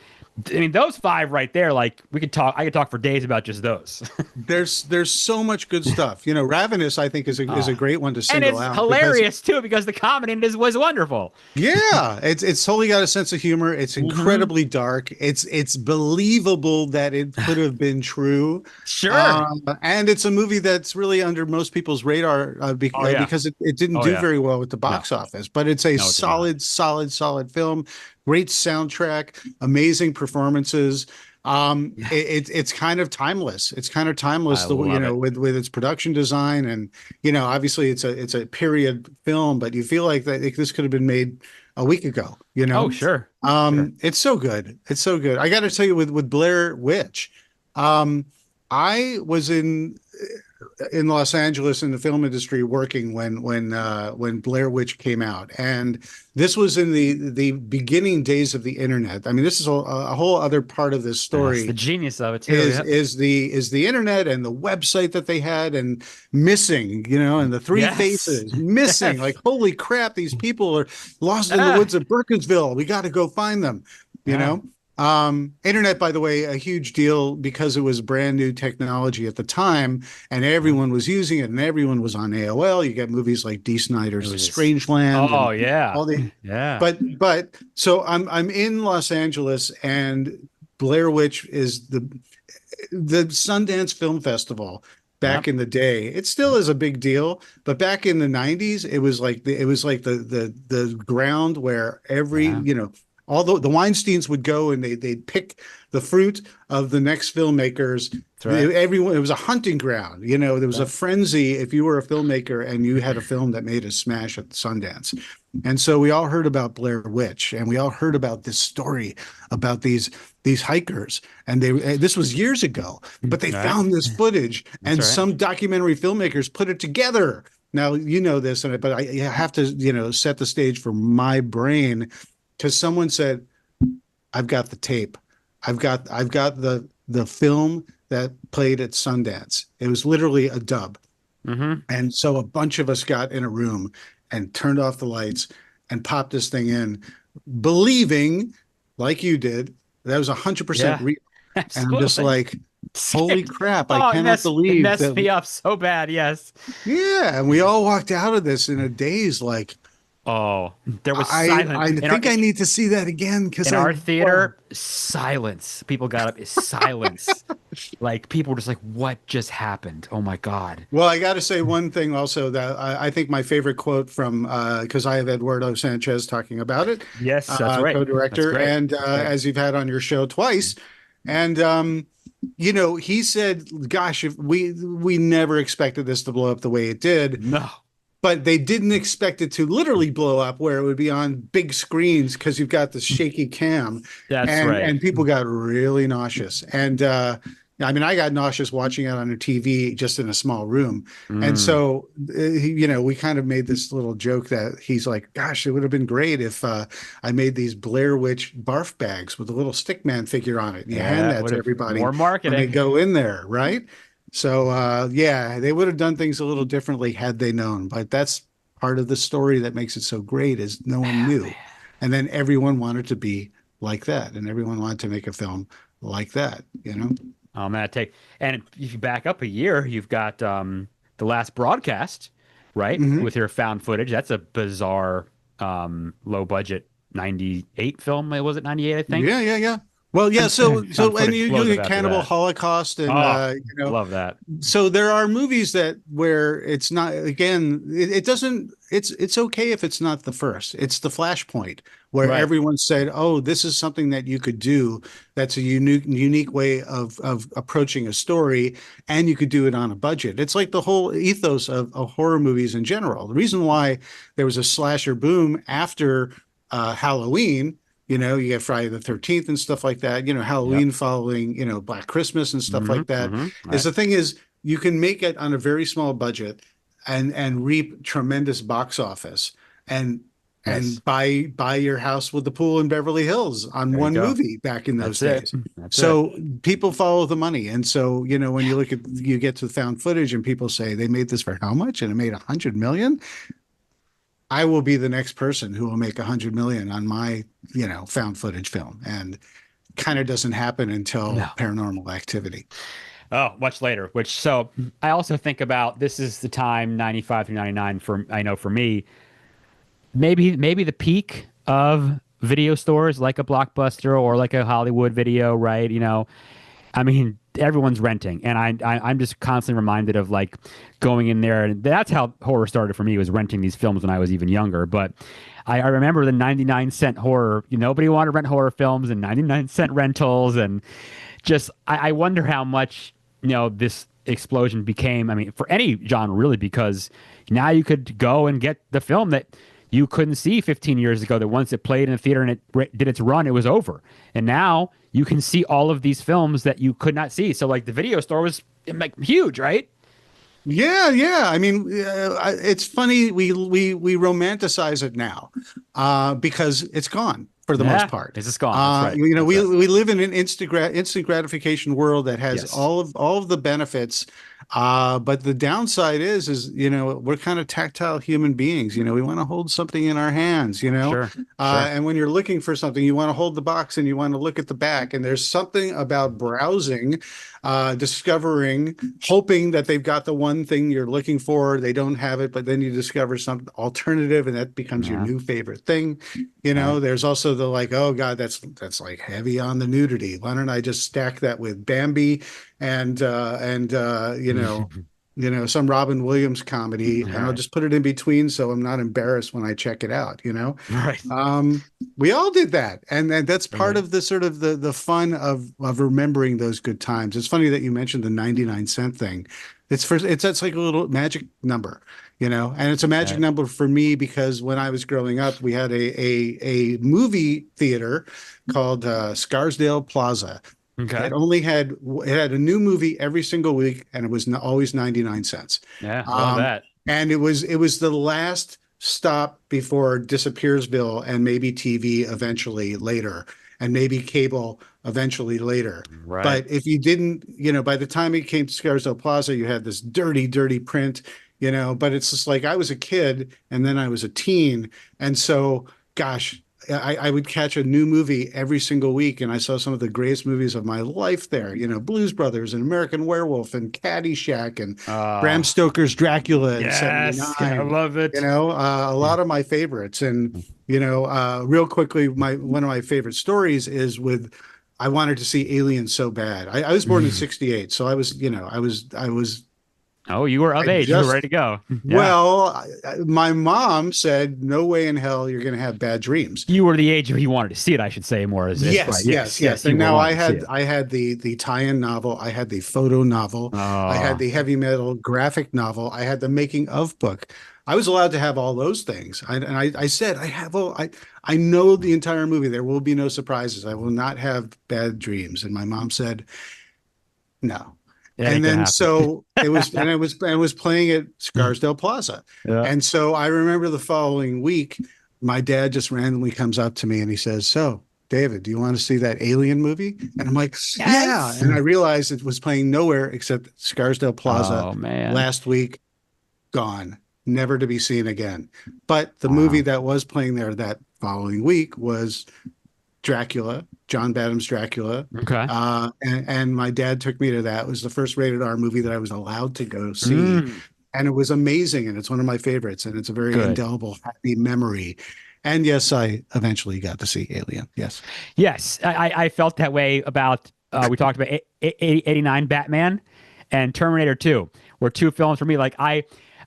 Speaker 2: I mean those five right there, like I could talk for days about just those.
Speaker 1: There's so much good stuff. Ravenous, I think, is a
Speaker 2: Oh.
Speaker 1: great one to
Speaker 2: And
Speaker 1: single
Speaker 2: it's
Speaker 1: out because
Speaker 2: hilarious too because the comedy in it was wonderful.
Speaker 1: yeah, it's totally got a sense of humor. It's
Speaker 2: Hmm.
Speaker 1: incredibly dark. It's believable that it could have been true.
Speaker 2: Sure.
Speaker 1: And it's a movie that's really under most people's radar
Speaker 2: Oh yeah.
Speaker 1: because it didn't
Speaker 2: Oh
Speaker 1: do
Speaker 2: yeah.
Speaker 1: very well with the
Speaker 2: No.
Speaker 1: box office. But it's a
Speaker 2: No, it did not.
Speaker 1: solid film. Great soundtrack, amazing performances. It's kind of timeless. It's kind of
Speaker 2: I
Speaker 1: timeless,
Speaker 2: love it.
Speaker 1: with its production design, and obviously it's a period film, but you feel like this could have been made a week ago.
Speaker 2: Oh, sure. Sure.
Speaker 1: It's so good. It's so good. I got to tell you, with Blair Witch, um, I was in Los Angeles in the film industry working when Blair Witch came out, and this was in the beginning days of the internet. I mean, this is a whole other part of this
Speaker 2: That's the
Speaker 1: story
Speaker 2: genius of it too.
Speaker 1: is
Speaker 2: Yep.
Speaker 1: the internet and the website that they had, and missing, and the three
Speaker 2: Yes.
Speaker 1: faces missing.
Speaker 2: Yes.
Speaker 1: Like, holy crap, these people are lost in the
Speaker 2: Ah,
Speaker 1: woods of Burkittsville. We got to go find them. You
Speaker 2: yeah.
Speaker 1: know. Internet, by the way, a huge deal because it was brand new technology at the time, and
Speaker 2: Yeah.
Speaker 1: everyone was using it, and everyone was on AOL. You get movies like Dee
Speaker 2: It
Speaker 1: Snider's The
Speaker 2: was just.
Speaker 1: Strangeland
Speaker 2: Oh
Speaker 1: and
Speaker 2: yeah.
Speaker 1: all the
Speaker 2: Yeah.
Speaker 1: but so I'm in Los Angeles, and Blair Witch is the Sundance Film Festival back
Speaker 2: Yep.
Speaker 1: in the day. It still is a big deal, but back in the 90s, it was like the ground where
Speaker 2: Yeah.
Speaker 1: all the Weinsteins would go, and they'd pick the fruit of the next filmmakers.
Speaker 2: That's right.
Speaker 1: Everyone, it was a hunting ground. There was a
Speaker 2: Right.
Speaker 1: frenzy if you were a filmmaker and you had a film that made a smash at Sundance. And so we all heard about Blair Witch, and we all heard about this story about these these hikers, and this was years ago, but they
Speaker 2: All right.
Speaker 1: found this footage,
Speaker 2: That's
Speaker 1: and
Speaker 2: all right.
Speaker 1: some documentary filmmakers put it together. Now you know this, but I have to set the stage for my brain, because someone said, "I've got the tape. I've got the film that played at Sundance. It was literally a dub."
Speaker 2: Mm-hmm.
Speaker 1: And so a bunch of us got in a room and turned off the lights and popped this thing in, believing, like you did, that was 100%
Speaker 2: Yeah,
Speaker 1: real. And I'm just
Speaker 2: absolutely.
Speaker 1: like, holy crap, I
Speaker 2: Oh,
Speaker 1: cannot
Speaker 2: it
Speaker 1: believe
Speaker 2: messed
Speaker 1: that.
Speaker 2: me up so bad. Yes.
Speaker 1: Yeah. And we all walked out of this in a daze, like,
Speaker 2: Oh, there was silence
Speaker 1: I think I need to see that again because
Speaker 2: in
Speaker 1: I,
Speaker 2: our
Speaker 1: wow.
Speaker 2: theater. Silence. People got up. Silence. Like people were just like, "What just happened? Oh my God!"
Speaker 1: Well, I got to say one thing also that I think my favorite quote from, because I have Eduardo Sanchez talking about it,
Speaker 2: Yes, that's right. That's
Speaker 1: co-director,
Speaker 2: great.
Speaker 1: and
Speaker 2: Great.
Speaker 1: as you've had on your show twice, and he said, "Gosh, if we never expected this to blow up the way it did,
Speaker 2: No,
Speaker 1: but they didn't expect it to literally blow up where it would be on big screens because you've got the shaky cam,
Speaker 2: that's
Speaker 1: and
Speaker 2: right.
Speaker 1: people got really nauseous. And I mean, I got nauseous watching it on a TV just in a small room. And
Speaker 2: Mm.
Speaker 1: so, we kind of made this little joke that he's like, "Gosh, it would have been great if I made these Blair Witch barf bags with a little stickman figure on it. And you
Speaker 2: Yeah,
Speaker 1: hand
Speaker 2: that
Speaker 1: that
Speaker 2: would
Speaker 1: to
Speaker 2: have more
Speaker 1: everybody when they
Speaker 2: marketing.
Speaker 1: go in there, right?" So yeah, they would have done things a little differently had they known. But that's part of the story that makes it so great is no one
Speaker 2: Oh,
Speaker 1: knew.
Speaker 2: man.
Speaker 1: And then everyone wanted to be like that, and everyone wanted to make a film like that.
Speaker 2: Oh man, take and if you back up a year, you've got the last broadcast, right?
Speaker 1: Hmm.
Speaker 2: With your found footage. That's a bizarre low budget 98 film. Was it 98, I think?
Speaker 1: Yeah, yeah, yeah. Well, yeah. So,
Speaker 2: Found
Speaker 1: and
Speaker 2: footage
Speaker 1: you
Speaker 2: blows up
Speaker 1: get
Speaker 2: after
Speaker 1: Cannibal
Speaker 2: that.
Speaker 1: Holocaust, and
Speaker 2: Oh, love that.
Speaker 1: so there are movies that where it's not, again, it doesn't, it's okay if it's not the first. It's the flashpoint where
Speaker 2: Right.
Speaker 1: everyone said, "Oh, this is something that you could do. That's a unique way of approaching a story, and you could do it on a budget." It's like the whole ethos of horror movies in general. The reason why there was a slasher boom after Halloween, you get Friday the 13th and stuff like that,
Speaker 2: Yep.
Speaker 1: Halloween following, Black Christmas and stuff
Speaker 2: Hmm.
Speaker 1: like that,
Speaker 2: Hmm.
Speaker 1: is
Speaker 2: Right.
Speaker 1: the thing is you can make it on a very small budget and reap tremendous box office and
Speaker 2: Yes.
Speaker 1: buy your house with the pool in Beverly Hills on
Speaker 2: There you
Speaker 1: one
Speaker 2: go.
Speaker 1: movie back in those
Speaker 2: That's it.
Speaker 1: days.
Speaker 2: That's it.
Speaker 1: So people follow the money. And so, when
Speaker 2: Yeah.
Speaker 1: you get to the found footage and people say they made this for how much and it made 100 million, I will be the next person who will make 100 million on my, found footage film. And kind of doesn't happen until
Speaker 2: No.
Speaker 1: Paranormal Activity.
Speaker 2: Oh, much later. Which so I also think about this is the time 95 through 99 for I know for me maybe the peak of video stores like a Blockbuster or like a Hollywood Video, right? I mean, everyone's renting, and I'm just constantly reminded of like going in there, and that's how horror started for me was renting these films when I was even younger. But I remember the 99-cent horror. Nobody wanted to rent horror films and 99-cent rentals, and just I wonder how much this explosion became. I mean, for any genre really, because now you could go and get the film that you couldn't see 15 years ago. That once it played in a theater and it did its run, it was over. And now you can see all of these films that you could not see. So like the video store was like huge, right?
Speaker 1: Yeah, yeah. I mean, it's funny we romanticize it now, because it's gone for the most
Speaker 2: Yeah,
Speaker 1: part.
Speaker 2: it's just gone. That's right. That's
Speaker 1: We
Speaker 2: it.
Speaker 1: live in an instant gratification world that has
Speaker 2: Yes.
Speaker 1: all of the benefits. But the downside is we're kind of tactile human beings. We want to hold something in our hands.
Speaker 2: Sure. Sure.
Speaker 1: And when you're looking for something, you want to hold the box and you want to look at the back. And there's something about browsing, discovering, hoping that they've got the one thing you're looking for. They don't have it, but then you discover some alternative, and that becomes your
Speaker 2: Yeah.
Speaker 1: new favorite thing.
Speaker 2: Right.
Speaker 1: There's also the like, oh God, that's like heavy on the nudity. Why don't I just stack that with Bambi and some Robin Williams comedy, and I'll
Speaker 2: Right.
Speaker 1: just put it in between so I'm not embarrassed when I check it out.
Speaker 2: Right.
Speaker 1: We all did that, and that's part
Speaker 2: Right.
Speaker 1: of the sort of the fun of remembering those good times. It's funny that you mentioned the 99-cent thing. It's like a little magic number, and it's a magic
Speaker 2: Okay.
Speaker 1: number for me because when I was growing up, we had a movie theater called Scarsdale Plaza.
Speaker 2: Okay.
Speaker 1: It had a new movie every single week, and it was always 99 cents.
Speaker 2: Yeah, I love
Speaker 1: Um,
Speaker 2: that.
Speaker 1: and it was the last stop before Disappearsville and maybe TV eventually later, and maybe cable eventually later.
Speaker 2: Right.
Speaker 1: But if you didn't, by the time it came to Scarsdale Plaza, you had this dirty, dirty print, but it's just like I was a kid and then I was a teen. And so, gosh, I would catch a new movie every single week, and I saw some of the greatest movies of my life there. Blues Brothers and American Werewolf and Caddyshack and Bram
Speaker 2: Uh,
Speaker 1: Stoker's Dracula in
Speaker 2: yes, I
Speaker 1: '79.
Speaker 2: love it.
Speaker 1: A lot of my favorites. And real quickly, my one of my favorite stories is with. I wanted to see Aliens so bad. I was born in '68, so I was
Speaker 2: Oh, you were of
Speaker 1: I
Speaker 2: age. You were
Speaker 1: just
Speaker 2: ready to go. Yeah.
Speaker 1: well, my mom said, "No way in hell you're going to have bad dreams."
Speaker 2: You were the age of you wanted to see it, I should say more as right.
Speaker 1: Yes, yes,
Speaker 2: Yes,
Speaker 1: yes.
Speaker 2: yes, you
Speaker 1: And
Speaker 2: were
Speaker 1: now I
Speaker 2: wanting to see
Speaker 1: had
Speaker 2: it.
Speaker 1: I had the tie-in novel, I had the photo novel, I had
Speaker 2: Oh,
Speaker 1: the heavy metal graphic novel, I had the making of book. I was allowed to have all those things. I said, I know the entire movie. There will be no surprises. I will not have bad dreams. And my mom said, no.
Speaker 2: it ain't
Speaker 1: And
Speaker 2: gonna
Speaker 1: then
Speaker 2: happen.
Speaker 1: so I was playing at Scarsdale Plaza.
Speaker 2: Yeah.
Speaker 1: And so I remember the following week, my dad just randomly comes up to me and he says, "So, David, do you want to see that Alien movie?" And I'm like, "Yeah."
Speaker 2: Yes.
Speaker 1: And I realized it was playing nowhere except Scarsdale Plaza
Speaker 2: Oh man.
Speaker 1: last week, gone, never to be seen again. But the movie
Speaker 2: Wow.
Speaker 1: that was playing there that following week was Dracula, John Badham's Dracula.
Speaker 2: Okay.
Speaker 1: And my dad took me to that. It was the first rated R movie that I was allowed to go see.
Speaker 2: Mm,
Speaker 1: And it was amazing. And it's one of my favorites. And it's a very
Speaker 2: good.
Speaker 1: indelible, happy memory. And yes, I eventually got to see Alien. Yes.
Speaker 2: Yes, I felt that way about. We talked about 89 Batman and Terminator 2 were two films for me. Like I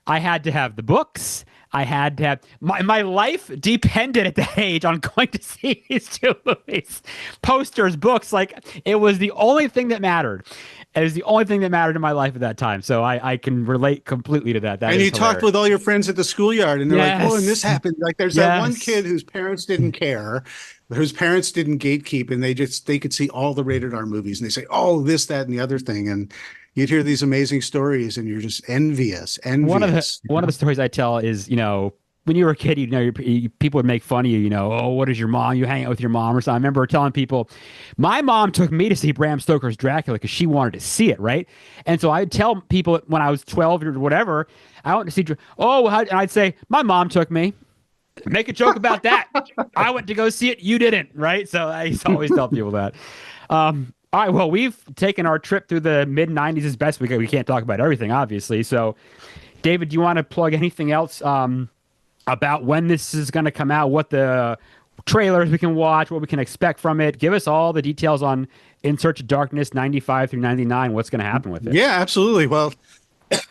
Speaker 2: had to have the books. I had to have my life depended at that age on going to see these two movies, posters, books. Like it was the only thing that mattered. It was the only thing that mattered in my life at that time. So I can relate completely to that. That
Speaker 1: And
Speaker 2: is
Speaker 1: you talked
Speaker 2: hilarious.
Speaker 1: with all your friends at the schoolyard, and they're like, "Oh, and this
Speaker 2: Yes.
Speaker 1: happened." Like, there's that one
Speaker 2: Yes.
Speaker 1: kid whose parents didn't care, whose parents didn't gatekeep, and they could see all the rated R movies, and they say, "Oh, this, that, and the other thing," and you'd hear these amazing stories, and you're just envious,
Speaker 2: one of the
Speaker 1: envious.
Speaker 2: one of the stories I tell is, when you were a kid, people would make fun of you, oh, what is your mom? You hang out with your mom or something. I remember telling people, my mom took me to see Bram Stoker's Dracula because she wanted to see it, right? And so I'd tell people when I was 12 or whatever, I went to see, and I'd say, my mom took me. Make a joke about that. I went to go see it. You didn't, right? So I used to always tell people that. All right, well, we've taken our trip through the mid 90s as best we can. We can't talk about everything, obviously. So, David, do you want to plug anything else about when this is going to come out, what the trailers we can watch, what we can expect from it? Give us all the details on In Search of Darkness 95 through 99, what's going to happen with it.
Speaker 1: Yeah, absolutely. Well,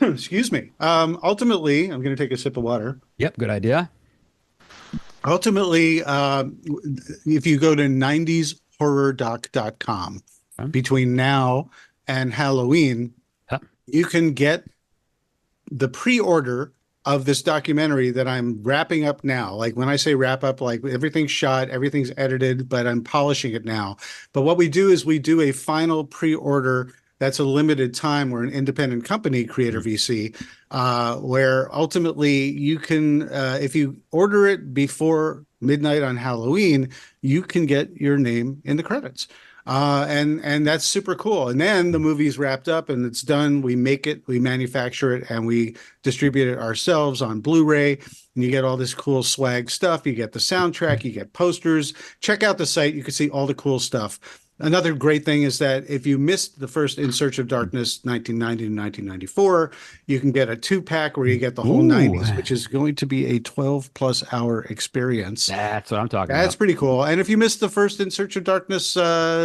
Speaker 1: excuse me. Ultimately, I'm going to take a sip of water.
Speaker 2: Yep, good idea.
Speaker 1: Ultimately, if you go to 90shorrordoc.com
Speaker 2: Okay.
Speaker 1: between now and Halloween,
Speaker 2: Huh.
Speaker 1: you can get the pre-order of this documentary that I'm wrapping up now. Like when I say wrap up, like everything's shot, everything's edited, but I'm polishing it now. But what we do is we do a final pre-order that's a limited time. We're an independent company, Creator VC, where ultimately you can, if you order it before midnight on Halloween, you can get your name in the credits. And that's super cool. And then the movie's wrapped up and it's done. We make it, we manufacture it, and we distribute it ourselves on Blu-ray. And you get all this cool swag stuff. You get the soundtrack, you get posters. Check out the site. You can see all the cool stuff. Another great thing is that if you missed the first In Search of Darkness 1990 to 1994, you can get a 2-pack where you get the whole
Speaker 2: Ooh.
Speaker 1: 90s, which is going to be a 12+ hour experience.
Speaker 2: That's what I'm talking
Speaker 1: That's
Speaker 2: about.
Speaker 1: pretty cool. And if you missed the first In Search of Darkness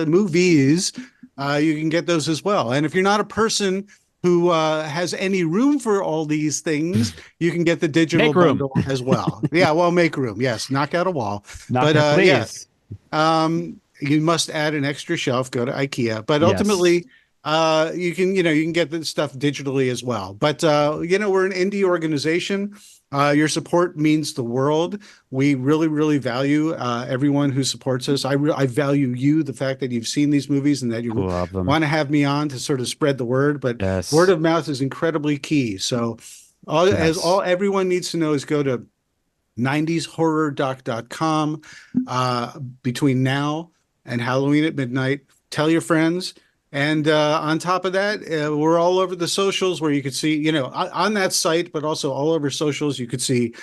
Speaker 1: movies, you can get those as well. And if you're not a person who has any room for all these things, you can get the digital
Speaker 2: Make room.
Speaker 1: bundle as well. Yeah, well, make room. Yes, knock out a wall.
Speaker 2: Not
Speaker 1: But
Speaker 2: please.
Speaker 1: yeah, you must add an extra shelf, go to IKEA. But
Speaker 2: Yes.
Speaker 1: ultimately, you can get this stuff digitally as well. But we're an indie organization. Your support means the world. We really, really value everyone who supports us. I value you, the fact that you've seen these movies and that you
Speaker 2: Love them.
Speaker 1: want to have me on to sort of spread the word. But
Speaker 2: Yes.
Speaker 1: word of mouth is incredibly key. So everyone needs to know is go to 90shorrordoc.com between now and Halloween at midnight. Tell your friends. And on top of that, we're all over the socials where you could see, on that site, but also all over socials, you could see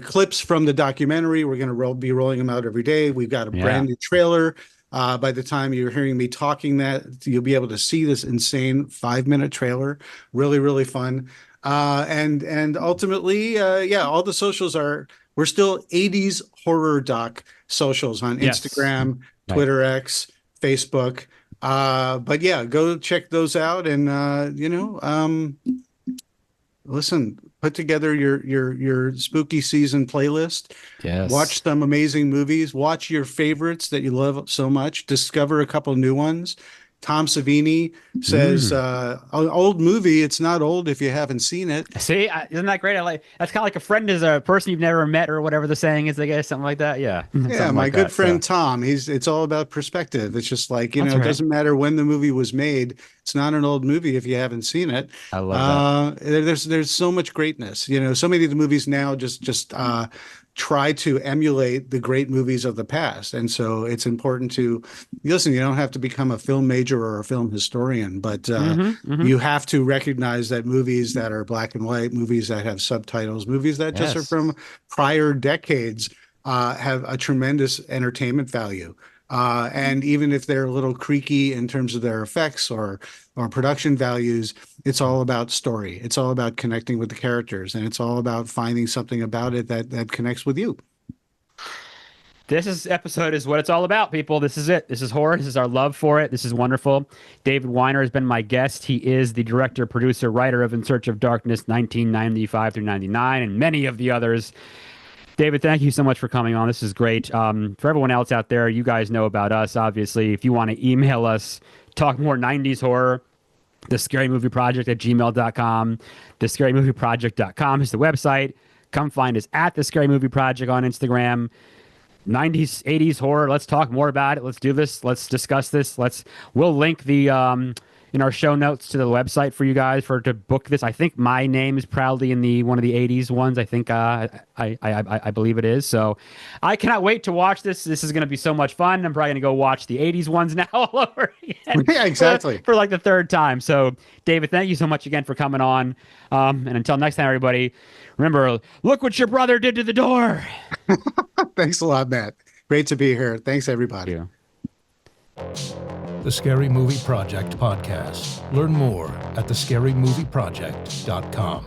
Speaker 1: clips from the documentary. We're going to be rolling them out every day. We've got a brand new trailer. By the time you're hearing me talking that, you'll be able to see this insane 5-minute trailer. Really, really fun. And ultimately, all the socials we're still 80s horror doc socials on Instagram, Twitter X, Facebook. But yeah, go check those out and listen, put together your spooky season playlist.
Speaker 2: Yes.
Speaker 1: Watch some amazing movies. Watch your favorites that you love so much. Discover a couple new ones. Tom Savini says, an old movie, it's not old if you haven't seen it.
Speaker 2: See, isn't that great? That's kind of like a friend is a person you've never met or whatever the saying is, I guess, something like that. Yeah.
Speaker 1: Yeah, my good friend Tom, it's all about perspective. It's just like, it doesn't matter when the movie was made. It's not an old movie if you haven't seen it.
Speaker 2: I love
Speaker 1: that. There's so much greatness. So many of the movies now just try to emulate the great movies of the past. And so it's important to listen. You don't have to become a film major or a film historian, but you have to recognize that movies that are black and white, movies that have subtitles, movies that just are from prior decades have a tremendous entertainment value. And even if they're a little creaky in terms of their effects or production values, it's all about story. It's all about connecting with the characters, and it's all about finding something about it that connects with you.
Speaker 2: This episode is what it's all about, people. This is it. This is horror. This is our love for it. This is wonderful. David Weiner has been my guest. He is the director, producer, writer of In Search of Darkness 1995 through 99 and many of the others. David, thank you so much for coming on. This is great. For everyone else out there, you guys know about us, obviously. If you want to email us, talk more 90s horror, thescarymovieproject@gmail.com. Thescarymovieproject.com is the website. Come find us at The Scary Movie Project on Instagram. 90s, 80s horror. Let's talk more about it. Let's do this. Let's discuss this. We'll link the in our show notes to the website for you guys to book this. I think my name is proudly in one of the 80s ones. I think I believe it is. So I cannot wait to watch this. This is going to be so much fun. I'm probably going to go watch the 80s ones now all over again.
Speaker 1: Yeah, exactly.
Speaker 2: For like the third time. So David, thank you so much again for coming on. And until next time, everybody, remember, look what your brother did to the door.
Speaker 1: Thanks a lot, Matt. Great to be here. Thanks, everybody.
Speaker 2: Thank you.
Speaker 3: The Scary Movie Project podcast. Learn more at thescarymovieproject.com.